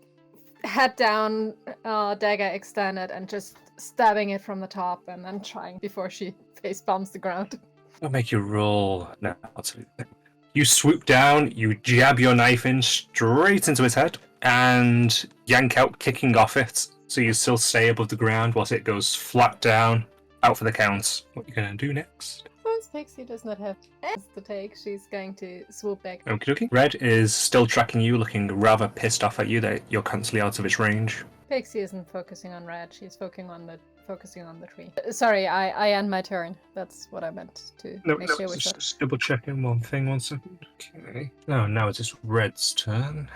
head down, dagger extended, and just stabbing it from the top, and then trying before she face palms the ground. I'll make you roll. No, absolutely. You swoop down, you jab your knife in straight into its head, and yank out, kicking off it, so you still stay above the ground whilst it goes flat down, out for the count. What are you going to do next? Once Pixie does not have S to take, she's going to swoop back. Okie dokie. Red is still tracking you, looking rather pissed off at you that you're constantly out of its range. Pixie isn't focusing on Red, she's focusing on the tree. Sorry, I end my turn. That's what I meant to make sure we said. Just double checking one thing, 1 second. Okay. Oh, now it's just Red's turn.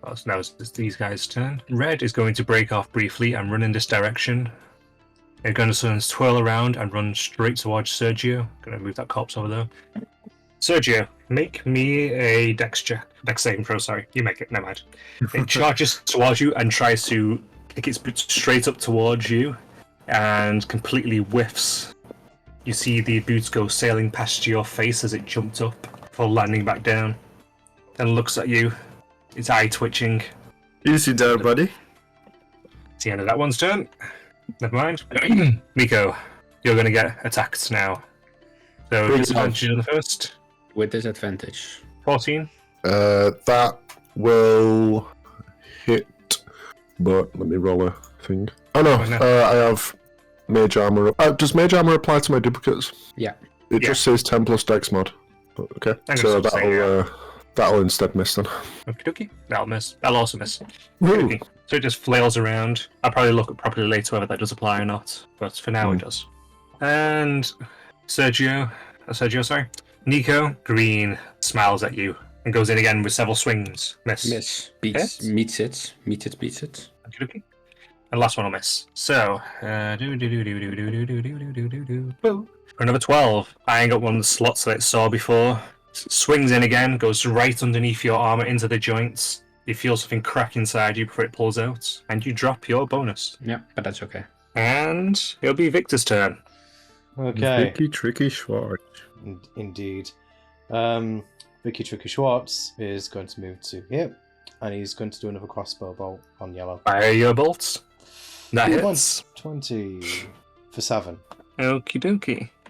Well, now it's just these guys' turn. Red is going to break off briefly and run in this direction. They're going to twirl around and run straight towards Sergio. Going to move that corpse over there. Sergio, make me a dex saving throw, sorry. You make it, never mind. It charges towards you and tries to kick its boots straight up towards you and completely whiffs. You see the boots go sailing past your face as it jumped up before landing back down. Then looks at you, its eye twitching. Easy there, buddy. It's the end of that one's turn. Never mind. Miko, you're going to get attacked now. So disadvantage on the first. With disadvantage. 14. That will hit, but let me roll a thing. Oh no, I have mage armor. Does mage armor apply to my duplicates? Yeah. It just says 10 plus dex mod. Okay, so that'll instead miss then. Okie dokie. That'll miss. That'll also miss. Woo. Okay. So it just flails around. I'll probably look at properly later whether that does apply or not, but for now it does. And Sergio, Nico, green, smiles at you and goes in again with several swings. Miss. Beats it. Beats it. Okie dokie. And last one will miss. So, for another 12. I ain't got one of the slots that it saw before. Swings in again, goes right underneath your armor into the joints. You feel something crack inside you before it pulls out, and you drop your bonus. Yeah, but that's okay. And it'll be Victor's turn. Okay. Vicky Tricky Schwartz. Indeed. Vicky Tricky Schwartz is going to move to here, and he's going to do another crossbow bolt on yellow. Fire your bolts. That hits. 20 for 7. Okie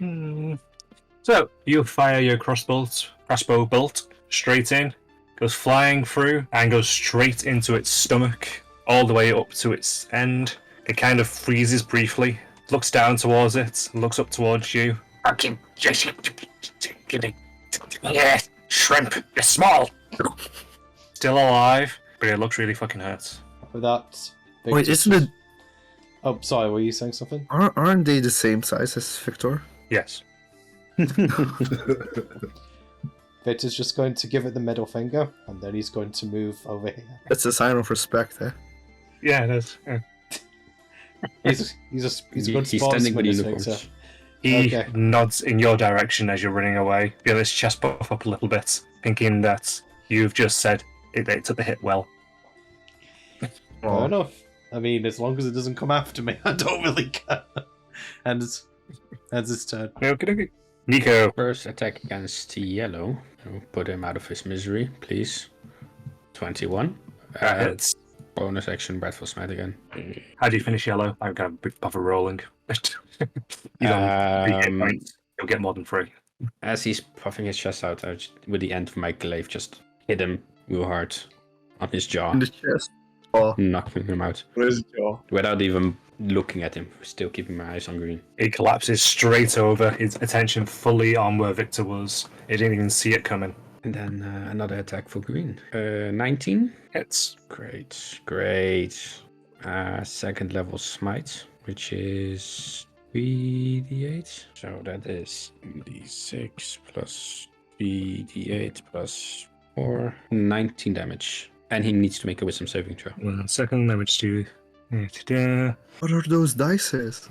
dokie. So, you fire your crossbow bolt straight in, goes flying through, and goes straight into its stomach, all the way up to its end. It kind of freezes briefly, looks down towards it, looks up towards you. Yeah, shrimp, you're small. Still alive, but it looks really fucking hurt. With that... Wait, isn't it... Oh, sorry, were you saying something? Aren't they the same size as Victor? Yes. Victor's just going to give it the middle finger, and then he's going to move over here. That's a sign of respect, eh? Yeah, it is. Yeah. He's going to standing with unicorns. He nods in your direction as you're running away. Feel his chest puff up a little bit, thinking that you've just said it took the hit well. Fair enough. I mean, as long as it doesn't come after me, I don't really care. And it's his turn. Okay. Nico. First attack against yellow. I'll put him out of his misery, please. 21. Hits. Bonus action, Bradful Smite again. How do you finish yellow? I'm going to bother rolling. You don't you'll get more than 3. As he's puffing his chest out, I with the end of my glaive, just hit him real hard on his jaw. In the chest. Oh. Knocking him out. Where's his jaw? Without even looking at him, still keeping my eyes on green. He collapses straight over, his attention fully on where Victor was. He didn't even see it coming. And then another attack for green. 19? Hits. Great. Second level smite, which is 3d8. So that is d6 plus 3d8 plus 4. 19 damage. And he needs to make a wisdom saving throw. 1 second, let me just do... What are those dices?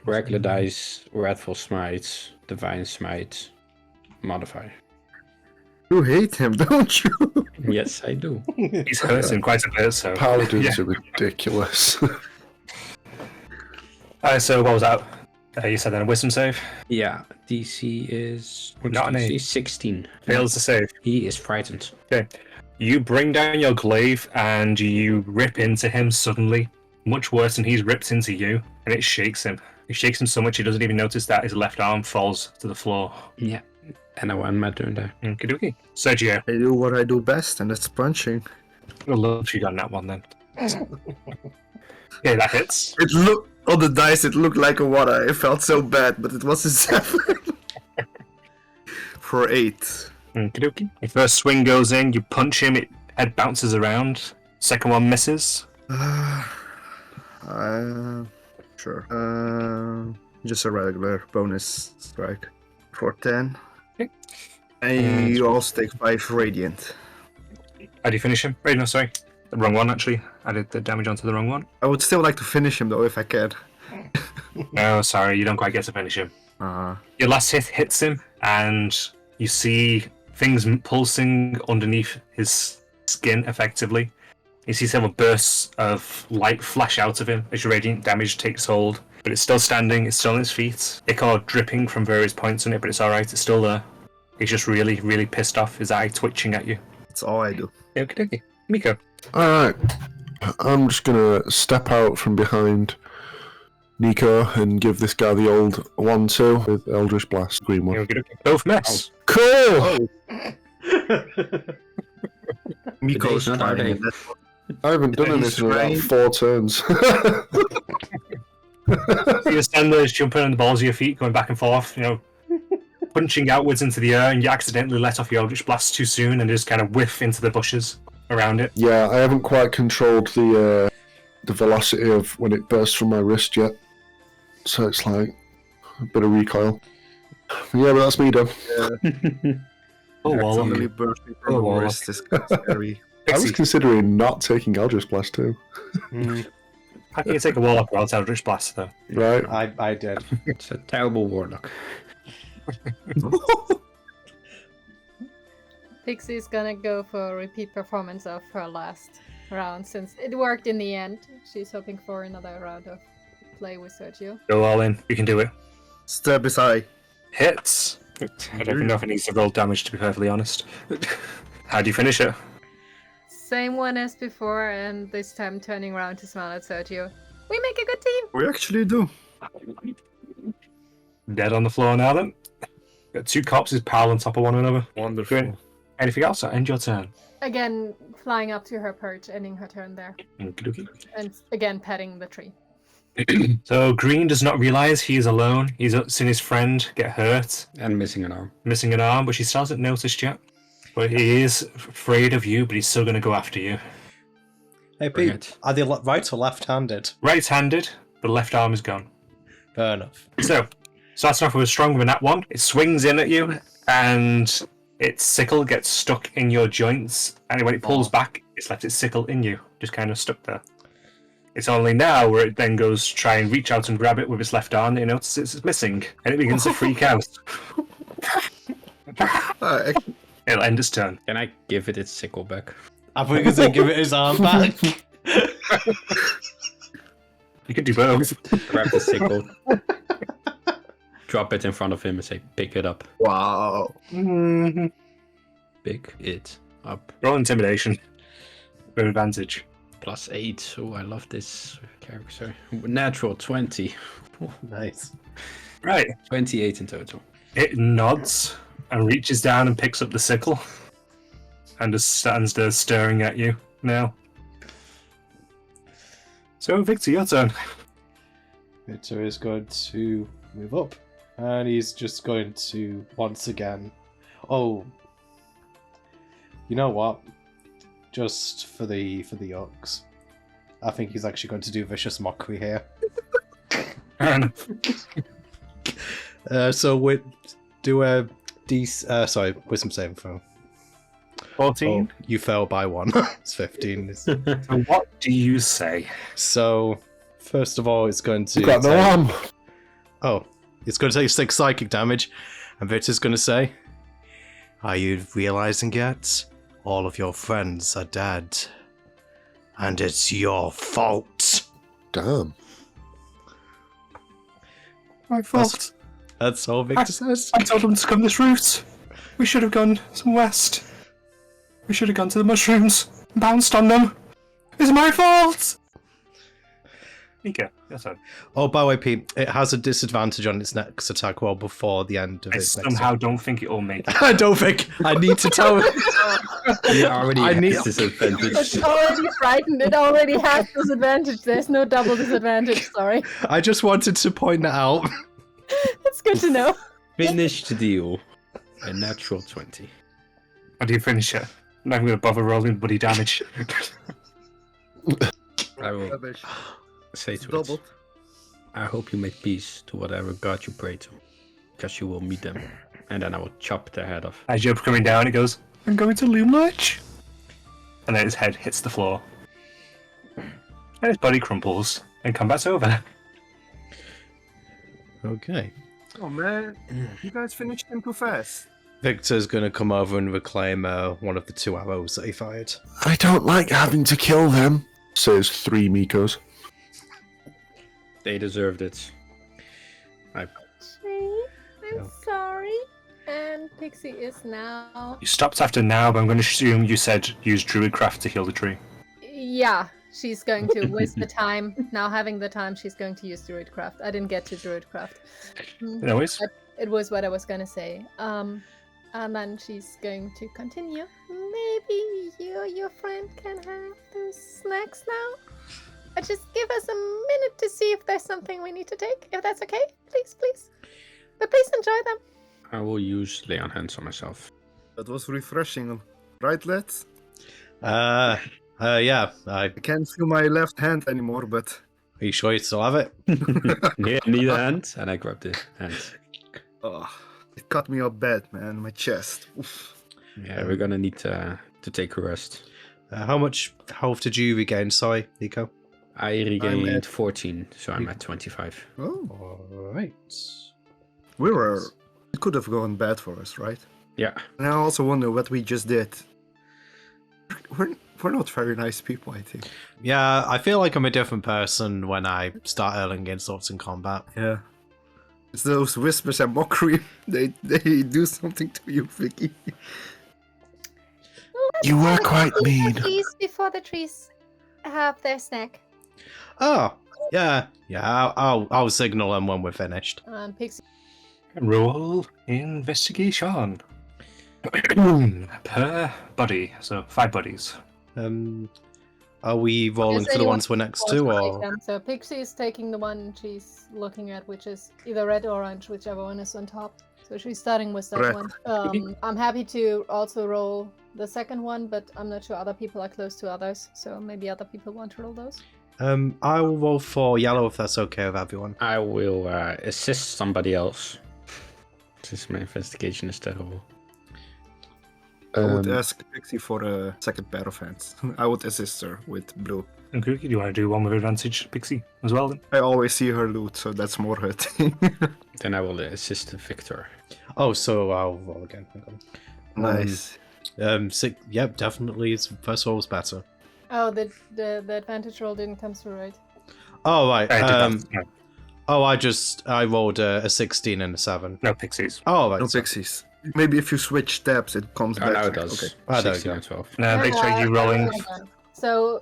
Regular dice, Wrathful Smite, Divine Smite, Modifier. You hate him, don't you? Yes, I do. He's hurting quite a bit, so... Paladins are ridiculous. So what was that? You said then a wisdom save. Yeah, DC is Not an 8. 16. Fails to save. He is frightened. Okay. You bring down your glaive and you rip into him suddenly, much worse than he's ripped into you, and it shakes him. It shakes him so much he doesn't even notice that his left arm falls to the floor. Yeah. And I won my turn there. Okie Sergio. I do what I do best, and that's punching. I love you got that one then. Yeah, that hits. It looked on the dice. It looked like a 1. I felt so bad, but it was a 7 for 8. Okie. Your first swing goes in, you punch him, it head bounces around. Second one misses. Sure. Just a regular bonus strike for 10. Okay. And you also take 5 radiant. How do you finish him? Wait, no, sorry. The wrong one, actually. I did the damage onto the wrong one. I would still like to finish him though, if I can. No, sorry, you don't quite get to finish him. Your last hit hits him, and you see things pulsing underneath his skin, effectively. You see several bursts of light flash out of him as your radiant damage takes hold. But it's still standing, it's still on its feet. Ichor dripping from various points on it, but it's alright, it's still there. He's just really, really pissed off, his eye twitching at you. That's all I do. Okay. Miko. Alright. I'm just gonna step out from behind Nico and give this guy the old 1-2 with Eldritch Blast, green one. Okay. Both miss. Cool! Miko's not our trying. day. I haven't done He's anything in trying. about 4 turns. So you're standing there just jumping on the balls of your feet, going back and forth, punching outwards into the air, and you accidentally let off your Eldritch Blast too soon and just kind of whiff into the bushes around it. Yeah, I haven't quite controlled the velocity of when it bursts from my wrist yet. So it's like a bit of recoil. Yeah, but that's me done. Warlock. Accidentally bursting from the Warlock. wrist is scary. I was Pixie. considering not taking Eldritch Blast too. How can you take a Warlock without Eldritch Blast, though? Right? I did. It's a terrible warlock. Pixie's gonna go for a repeat performance of her last round since it worked in the end. She's hoping for another round of play with Sergio. Go all in. You can do it. Stab is high. Hits. I don't even know if it needs to roll damage, to be perfectly honest. How do you finish it? Same one as before, and this time turning around to smile at Sergio. We make a good team! We actually do. Dead on the floor now, then. Got 2 corpses piled on top of one another. Wonderful. Good. Anything else? Or end your turn. Again, flying up to her perch, ending her turn there. Okey-dokey. And again, petting the tree. So Green does not realize he's alone. He's seen his friend get hurt, And missing an arm. missing an arm, but she still hasn't noticed yet. But he is afraid of you, but he's still going to go after you. Hey Bring Pete, it. are they right or left-handed? Right-handed, but left arm is gone. Fair enough. So, starting off with a strong with a nat 1. It swings in at you, and its sickle gets stuck in your joints, and when it pulls back, it's left its sickle in you, just kind of stuck there. It's only now where it then goes to try and reach out and grab it with its left arm that it notices it's missing, and it begins to freak out. It'll end its turn. Can I give it its sickle back? I thought he was going to give it his arm back. You could do both. Grab the sickle. Drop it in front of him and say, pick it up. Wow. Pick it up. Roll intimidation. With advantage. +8. Oh, I love this character. Natural 20. Nice. Right. 28 in total. It nods and reaches down and picks up the sickle. And just stands there staring at you now. So, Victor, your turn. Victor is going to move up. And he's just going to, once again... Oh. You know what? Just for the orcs. I think he's actually going to do vicious mockery here. So do a wisdom saving throw. 14. Oh, you fell by 1. It's 15. So what do you say? So first of all, it's going to You got no take- arm. Oh, it's going to take 6 psychic damage, and Victor's going to say, "Are you realizing yet? All of your friends are dead, and it's your fault." Damn. my fault. That's all Victor says. I told them to come this route. We should have gone some west. We should have gone to the mushrooms and bounced on them. It's my fault! Nika, your turn. Oh, by the way, Pete, it has a disadvantage on its next attack roll before the end of I its next somehow don't think it will make it. I don't think I need to tell You already I have need- disadvantage. It's already frightened. It already has disadvantage. There's no double disadvantage. Sorry. I just wanted to point that out. It's good to know. Finish the deal. A natural 20. How do you finish it? I'm not even going to bother rolling bloody damage. I will say to Doubled. it, I hope you make peace to whatever god you pray to, because you will meet them, and then I will chop their head off. As you're coming down, it goes, I'm going to Loomlurch. And then his head hits the floor. And his body crumples and combats over. Okay. Oh man, you guys finished him too fast. Victor's gonna come over and reclaim one of the 2 arrows that he fired. I don't like having to kill them, says 3 Mikos. They deserved it. I'm Yeah. sorry. And Pixie is now. You stopped after now, but I'm going to assume you said use Druidcraft to heal the tree. Yeah, she's going to waste the time. Now having the time, she's going to use Druidcraft. I didn't get to Druidcraft. Anyways, It was what I was gonna say. And then she's going to continue. Maybe you or your friend can have those snacks now. Just give us a minute to see if there's something we need to take. If that's okay, please, please. But please enjoy them. I will use lay on hands on myself. That was refreshing, right, lads? Yeah. I can't feel my left hand anymore, but Are you sure you still have it? Yeah, need a hand, and I grab the hand. oh, it cut me up bad, man. My chest. Oof. Yeah, we're gonna need to take a rest. How much health did you regain? Sorry, Nico. I regained 14, so I'm at 25. Oh, All right. it could have gone bad for us, right? Yeah. And I also wonder what we just did. We're not very nice people, I think. Yeah, I feel like I'm a different person when I start hurling insults in combat. Yeah. It's those whispers and mockery. They do something to you, Vicky. You were quite mean. Please, before the trees have their snack. Oh, yeah. I'll signal them when we're finished. Pixie. roll investigation. Per buddy, so 5 buddies. Are we rolling Does for the anyone ones we're next want to, to or? take them? So Pixie is taking the one she's looking at, which is either red or orange, whichever one is on top. So she's starting with that Red. one. I'm happy to also roll the second one, but I'm not sure other people are close to others, so maybe other people want to roll those. I will roll for yellow if that's okay with everyone. I will assist somebody else. Since my investigation is terrible. I would ask Pixie for a second pair of hands. I would assist her with blue. And Cookie, do you want to do one with advantage, Pixie, as well then? I always see her loot, so that's more her thing. Then I will assist Victor. Oh, so I'll roll again. Hang on. Nice. Yep, definitely. It's first roll was better. Oh, the advantage roll didn't come through, right? Oh right. I did that. No, Oh, I rolled a 16 and a 7. no pixies. Oh right. No pixies. Maybe if you switch tabs, it comes Oh, back. now it Okay. does. Ah, there we 16 go. and 12. No, make sure you rolling. So,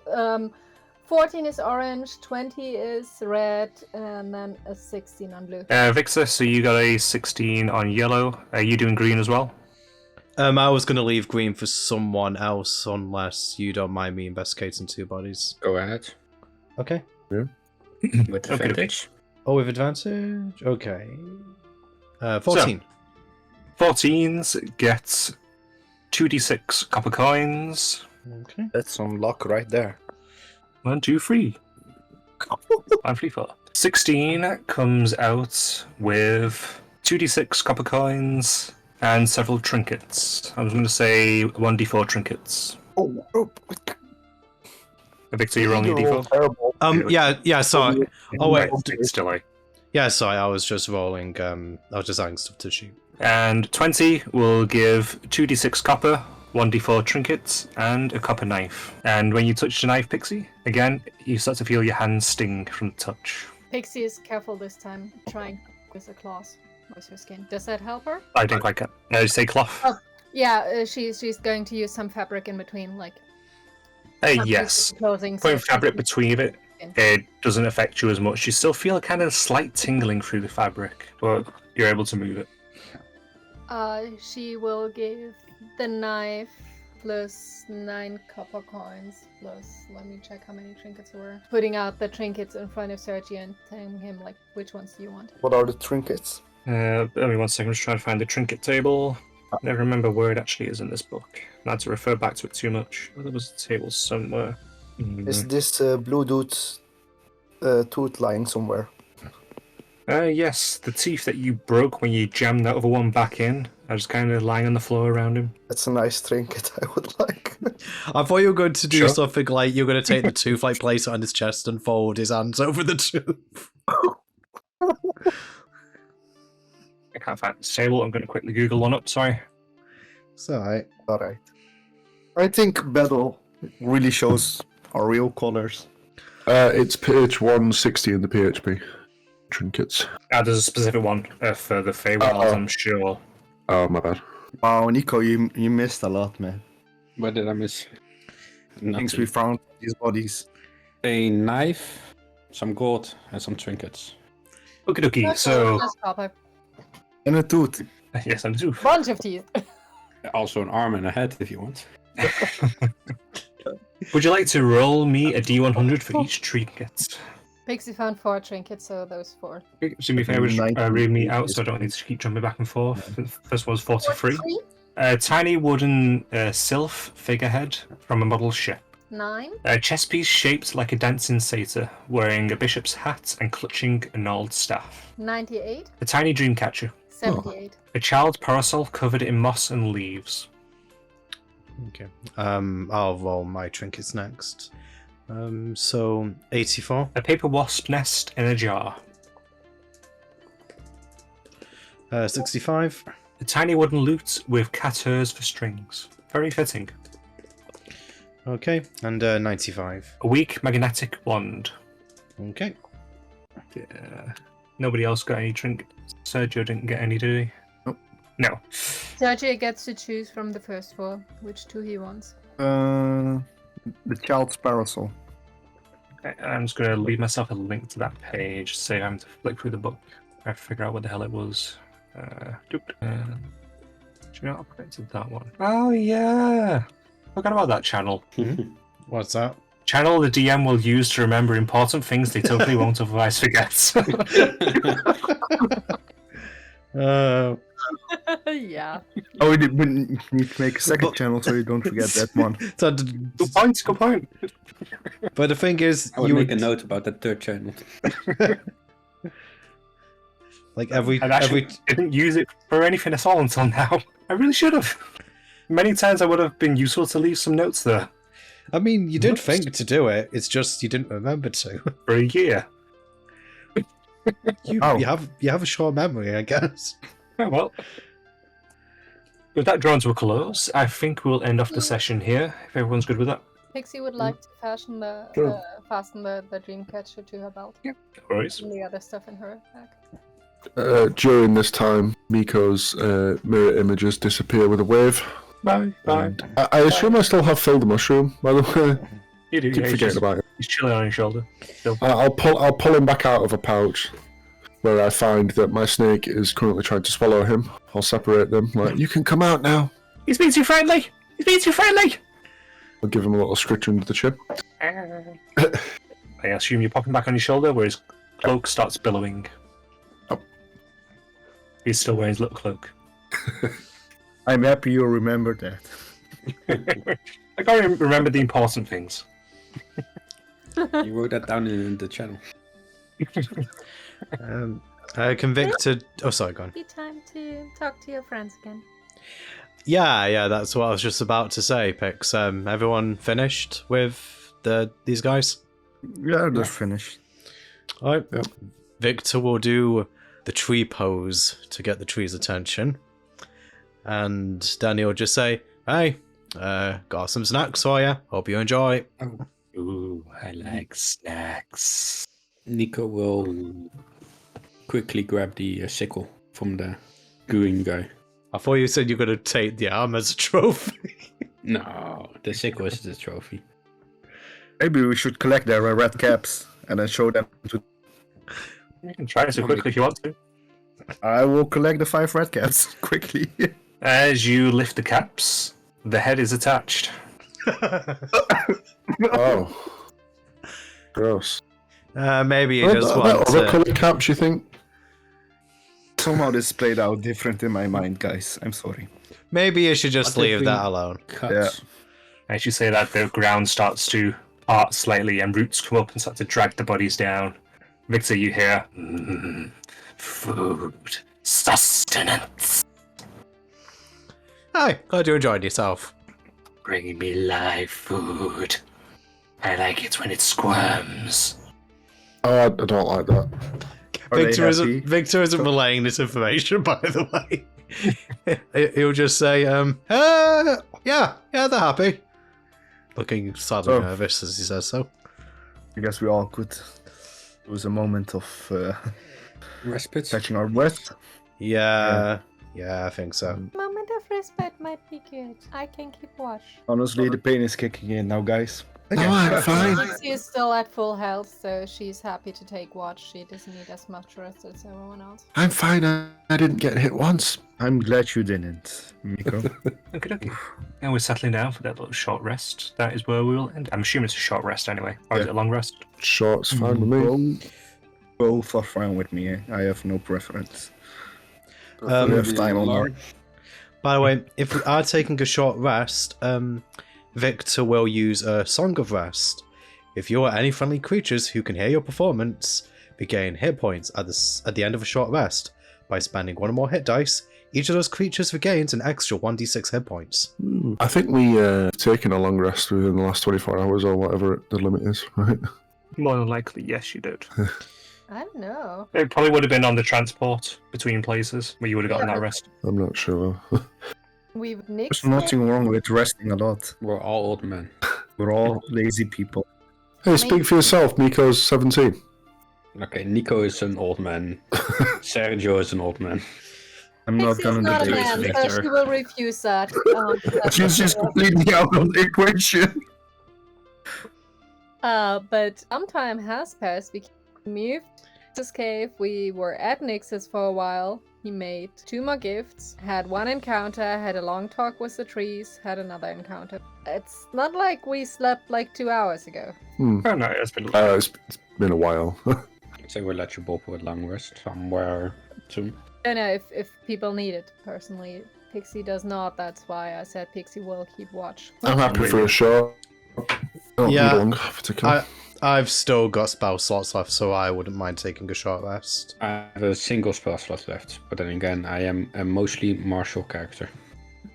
14 is orange, 20 is red, and then a 16 on blue. Victor, so you got a 16 on yellow. Are you doing green as well? I was gonna leave green for someone else unless you don't mind me investigating 2 bodies. Go ahead. Okay. With Okay. advantage. Oh, with advantage. Okay. 14. 14s gets 2d6 copper coins. Okay. That's some luck right there. 1, 2, 3. 1, 3, 4. 16 comes out with 2d6 copper coins and several trinkets. I was going to say 1d4 trinkets. Oh, Victor, you're rolling your d4? terrible. Yeah. Sorry. Oh wait. It's still like. Yeah. Sorry. I was just rolling. I was just adding stuff to shoot. And 20 will give 2d6 copper, 1d4 trinkets, and a copper knife. And when you touch the knife, Pixie, again, you start to feel your hands sting from the touch. Pixie is careful this time, trying With a cloth. With her skin. Does that help her? I didn't quite get. Say cloth. Oh. Yeah, she's going to use some fabric in between, like. Yes. Clothing. Putting fabric between it doesn't affect you as much. You still feel a kind of slight tingling through the fabric, but you're able to move it. She will give the knife plus 9 copper coins plus. Let me check how many trinkets there were. Putting out the trinkets in front of Sergi and telling him like, which ones do you want? What are the trinkets? Let me 1 second. Just trying to find the trinket table. I never remember where it actually is in this book. Not to refer back to it too much. There was a table somewhere. Is this blue dude's tooth lying somewhere? Yes, the teeth that you broke when you jammed that other one back in are just kind of lying on the floor around him. That's a nice trinket, I would like. I thought you were going to do Sure. something like you're going to take the tooth, like place it on his chest and fold his hands over the tooth. I can't find this table. I'm going to quickly Google one up. Sorry. It's alright. Alright. I think battle really shows our real colors. It's page 160 in the PHP. Trinkets. There's a specific one for the Feywild, I'm sure. Oh, my bad. Wow, Nico, you missed a lot, man. What did I miss? Things we found these bodies. A knife, some gold, and some trinkets. Okie dokie. So, Just copper. And a tooth. yes, I do. Bunch of teeth. Also an arm and a head if you want. Would you like to roll me a D100 for each trinket? Pixie found 4 trinkets, so those 4. Do me a favour, read me out so I don't need to keep jumping back and forth. First one was 43. A tiny wooden sylph figurehead from a model ship. 9. A chess piece shaped like a dancing satyr, wearing a bishop's hat and clutching a gnarled staff. 98. A tiny dream catcher. 78. A child parasol covered in moss and leaves. Okay. I'll roll my trinkets next. So 84. A paper wasp nest in a jar. 65. A tiny wooden lute with cat ears for strings. Very fitting. Okay, and 95. A weak magnetic wand. Okay. Nobody else got any trinkets. Sergio didn't get any, did he? Nope. No. Sergio gets to choose from the first 4, which 2 he wants. The child's parasol. I'm just going to leave myself a link to that page. Say I'm to flick through the book. I have to figure out what the hell it was. Should we not upgrade to that one? Oh yeah! Forgot about that channel. What's that? Channel the DM will use to remember important things they totally won't otherwise forget. Yeah. Oh, we need to make a second channel so you don't forget that one. Good point, good point. But the thing is, I would make a note about that third channel. like I actually didn't use it for anything at all until now. I really should have. Many times I would have been useful to leave some notes there. I mean, you did think to do it. It's just you didn't remember to. For a year. You have a short memory, I guess. Oh, well. With that drawn to a close, I think we'll end off the session here, if everyone's good with that. Pixie would like to fasten the dream catcher to her belt. Yeah, no worries. And the other stuff in her bag. During this time, Miko's mirror images disappear with a wave. Bye. And I assume I still have Phil the Mushroom, by the way. You do, Keep forgetting about it. He's chilling on your shoulder. Still. I'll pull him back out of a pouch where I find that my snake is currently trying to swallow him. I'll separate them. Like, you can come out now. He's being too friendly! He's being too friendly! I'll give him a little scritch under the chin. I assume you're popping back on your shoulder where his cloak starts billowing. Oh. He's still wearing his little cloak. I'm happy you remembered that. I can't remember the important things. You wrote that down in the channel. Convicted. Oh, sorry, go on. Be time to talk to your friends again. Yeah, that's what I was just about to say, Pix. Everyone finished with these guys? Yeah, they're finished. Alright. Yep. Victor will do the tree pose to get the tree's attention. And Danny will just say, hey, got some snacks for you. Hope you enjoy. Ooh, I like snacks. Nico will quickly grab the sickle from the green guy. I thought you said you're going to take the arm as a trophy. No, the sickle is the trophy. Maybe we should collect their red caps and then show them to. You can try it so quickly if you want to. I will collect the 5 red caps quickly. As you lift the caps, the head is attached. Oh. Gross. Maybe you just want Other to... colour caps, you think? Somehow this played out different in my mind, guys. I'm sorry. Maybe you should just What if leave we that alone. cut? Yeah. As you say that, the ground starts to part slightly and roots come up and start to drag the bodies down. Victor, you hear, food, sustenance. Hi, glad you enjoyed yourself. Bring me live food. I like it when it squirms. Oh, I don't like that. Are they happy? Victor isn't relaying this information, by the way. He'll just say, yeah, they're happy. Looking slightly nervous as he says so. I guess we all could lose a moment of Respite. catching our breath. Yeah, I think so. Moment of respite might be good. I can keep watch. Honestly, the pain is kicking in now, guys. No, I'm fine. Lucy is still at full health, so she's happy to take watch. She doesn't need as much rest as everyone else. I'm fine. I didn't get hit once. I'm glad you didn't, Miko. Okay. And we're settling down for that little short rest. That is where we will end. I'm assuming it's a short rest anyway. Or is it a long rest? Short's fine with me. Both are fine with me. I have no preference. We Um, have time on our... By the way, if we are taking a short rest, Victor will use a Song of Rest. If you are any friendly creatures who can hear your performance, regain hit points at the end of a short rest. By spending 1 or more hit dice, each of those creatures regains an extra 1d6 hit points. I think we taken a long rest within the last 24 hours or whatever the limit is, right? More than likely, yes, you did. I don't know. It probably would have been on the transport between places where you would have gotten that rest. I'm not sure. We've There's nixed nothing wrong with resting a lot. We're all old men. We're all lazy people. Hey, speak for yourself. Miko's 17. Okay, Nico is an old man. Sergio is an old man. I'm not Pixie's gonna not a debate man, so Victor. she will refuse that. She's just completely out of the equation. But some time has passed. We moved to this cave. We were at Nix's for a while. He made 2 more gifts, had 1 encounter, had a long talk with the trees, had another encounter. It's not like we slept like 2 hours ago. Oh no, it's been It's been a while. So we'll let you both with long rest somewhere soon. I don't know if people need it, personally. Pixie does not, that's why I said Pixie will keep watch. I'm happy for a shot. Don't Yeah, need long particularly. I've still got spell slots left, so I wouldn't mind taking a short rest. I have a single spell slot left, but then again, I am a mostly martial character.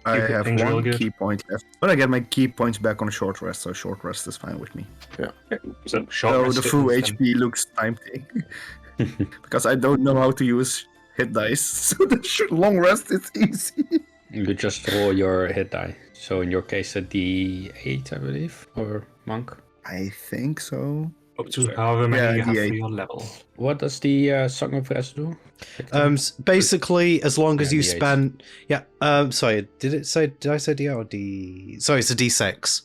I You have think you're 1 good? key point left. But I get my key points back on a short rest, so short rest is fine with me. So short So rest the full is then. HP looks tempting. Because I don't know how to use hit dice, so the long rest is easy. You just roll your hit die. So in your case, a D8, I believe, or monk. I think so. Up to however many Yeah, you have D8. for your level. What does the Song of Rest do? Basically, as long as Yeah, you D8. spend... Yeah, sorry, did I say D or D... Sorry, it's a D6.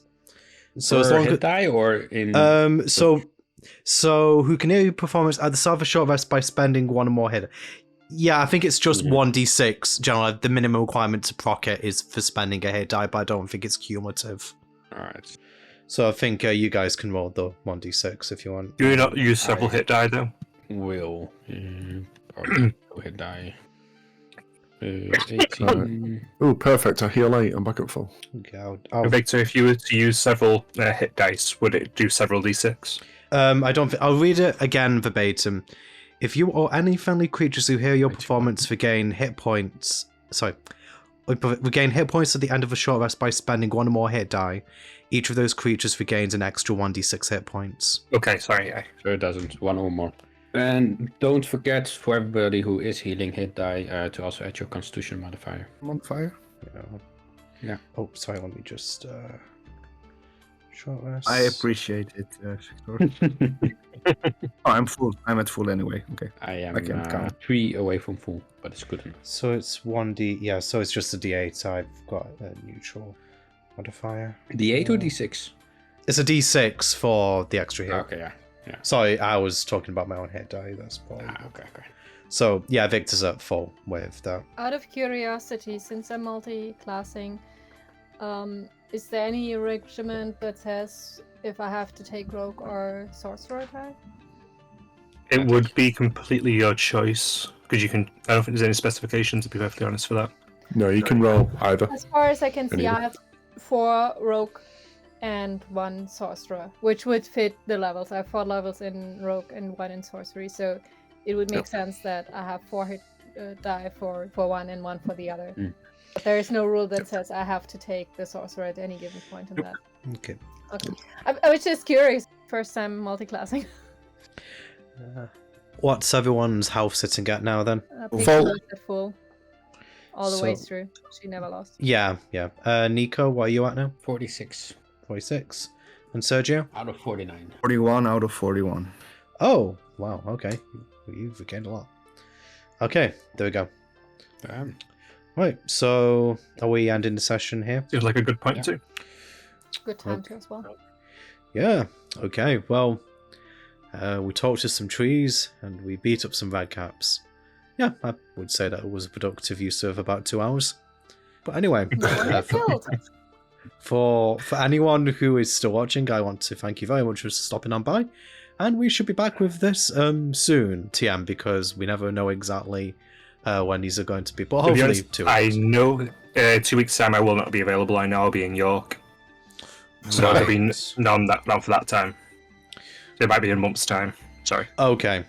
So as Per long hit as... die or in... So who can hear your performance at the start of a short rest by spending 1 or more hit? Yeah, I think it's just 1d6. Generally, the minimum requirement to proc it is for spending a hit die, but I don't think it's cumulative. Alright. So I think you guys can roll the 1d6 if you want. Do you not use several hit die though? Will. Probably hit die. 18. Oh, perfect. I heal 8. I'm back at full. Okay, I'll Victor, if you were to use several hit dice, would it do several d6? I don't think I'll read it again verbatim. If you or any friendly creatures who hear your performance regain hit points, regain hit points at the end of a short rest by spending 1 or more hit die, each of those creatures regains an extra 1d6 hit points. Okay, sorry. Yeah. So it doesn't. 1 or more. And don't forget, for everybody who is healing hit die, to also add your Constitution modifier. I'm on fire. Yeah. Oh, sorry. Let me just short rest. I appreciate it, Victor. Oh, I'm full. I'm at full anyway. Okay. I am I can't count. 3 away from full, but it's good enough. So it's 1d. Yeah, so it's just a d8. I've got a neutral modifier. D8 or D6? It's a d6 for the extra hit. Okay, yeah. Sorry, I was talking about my own hit die. That's probably. Okay. So yeah, Victor's at full with that. Out of curiosity, since I'm multi-classing, is there any regiment that says if I have to take rogue or sorcerer type? It would be completely your choice because you can. I don't think there's any specifications to be perfectly honest for that. No, you can roll either. As far as I can see, Anyway. I have 4 rogue and 1 sorcerer, which would fit the levels. I have 4 levels in rogue and 1 in sorcery, so it would make sense that I have 4 hit die for one and 1 for the other. But there is no rule that says I have to take the sorcerer at any given point in that. Okay. I was just curious. First time multi-classing. What's everyone's health sitting at now then? Pixel is at full. All the way So- through. She never lost. Yeah. Nico, what are you at now? 46 46. And Sergio? out of 49. 41 out of 41. Oh, wow. Okay. You've regained a lot. Okay, there we go. Damn. Right, so are we ending the session here? Seems like a good point Yeah. too. Good time to as well. Yeah. Okay, well, we talked to some trees and we beat up some redcaps. Yeah, I would say that it was a productive use of about 2 hours. But anyway, for anyone who is still watching, I want to thank you very much for stopping on by. And we should be back with this soon, TM, because we never know exactly when these are going to be. But To be hopefully, honest, 2 I weeks. know 2 weeks time I will not be available. I know I'll be in York, so it'll be none for that time. It might be in a month's time. Sorry. Okay,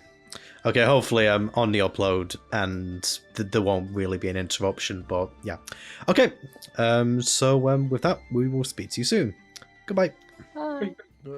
hopefully on the upload, and there won't really be an interruption, but yeah. Okay, so with that, we will speak to you soon. Goodbye. Bye. Bye.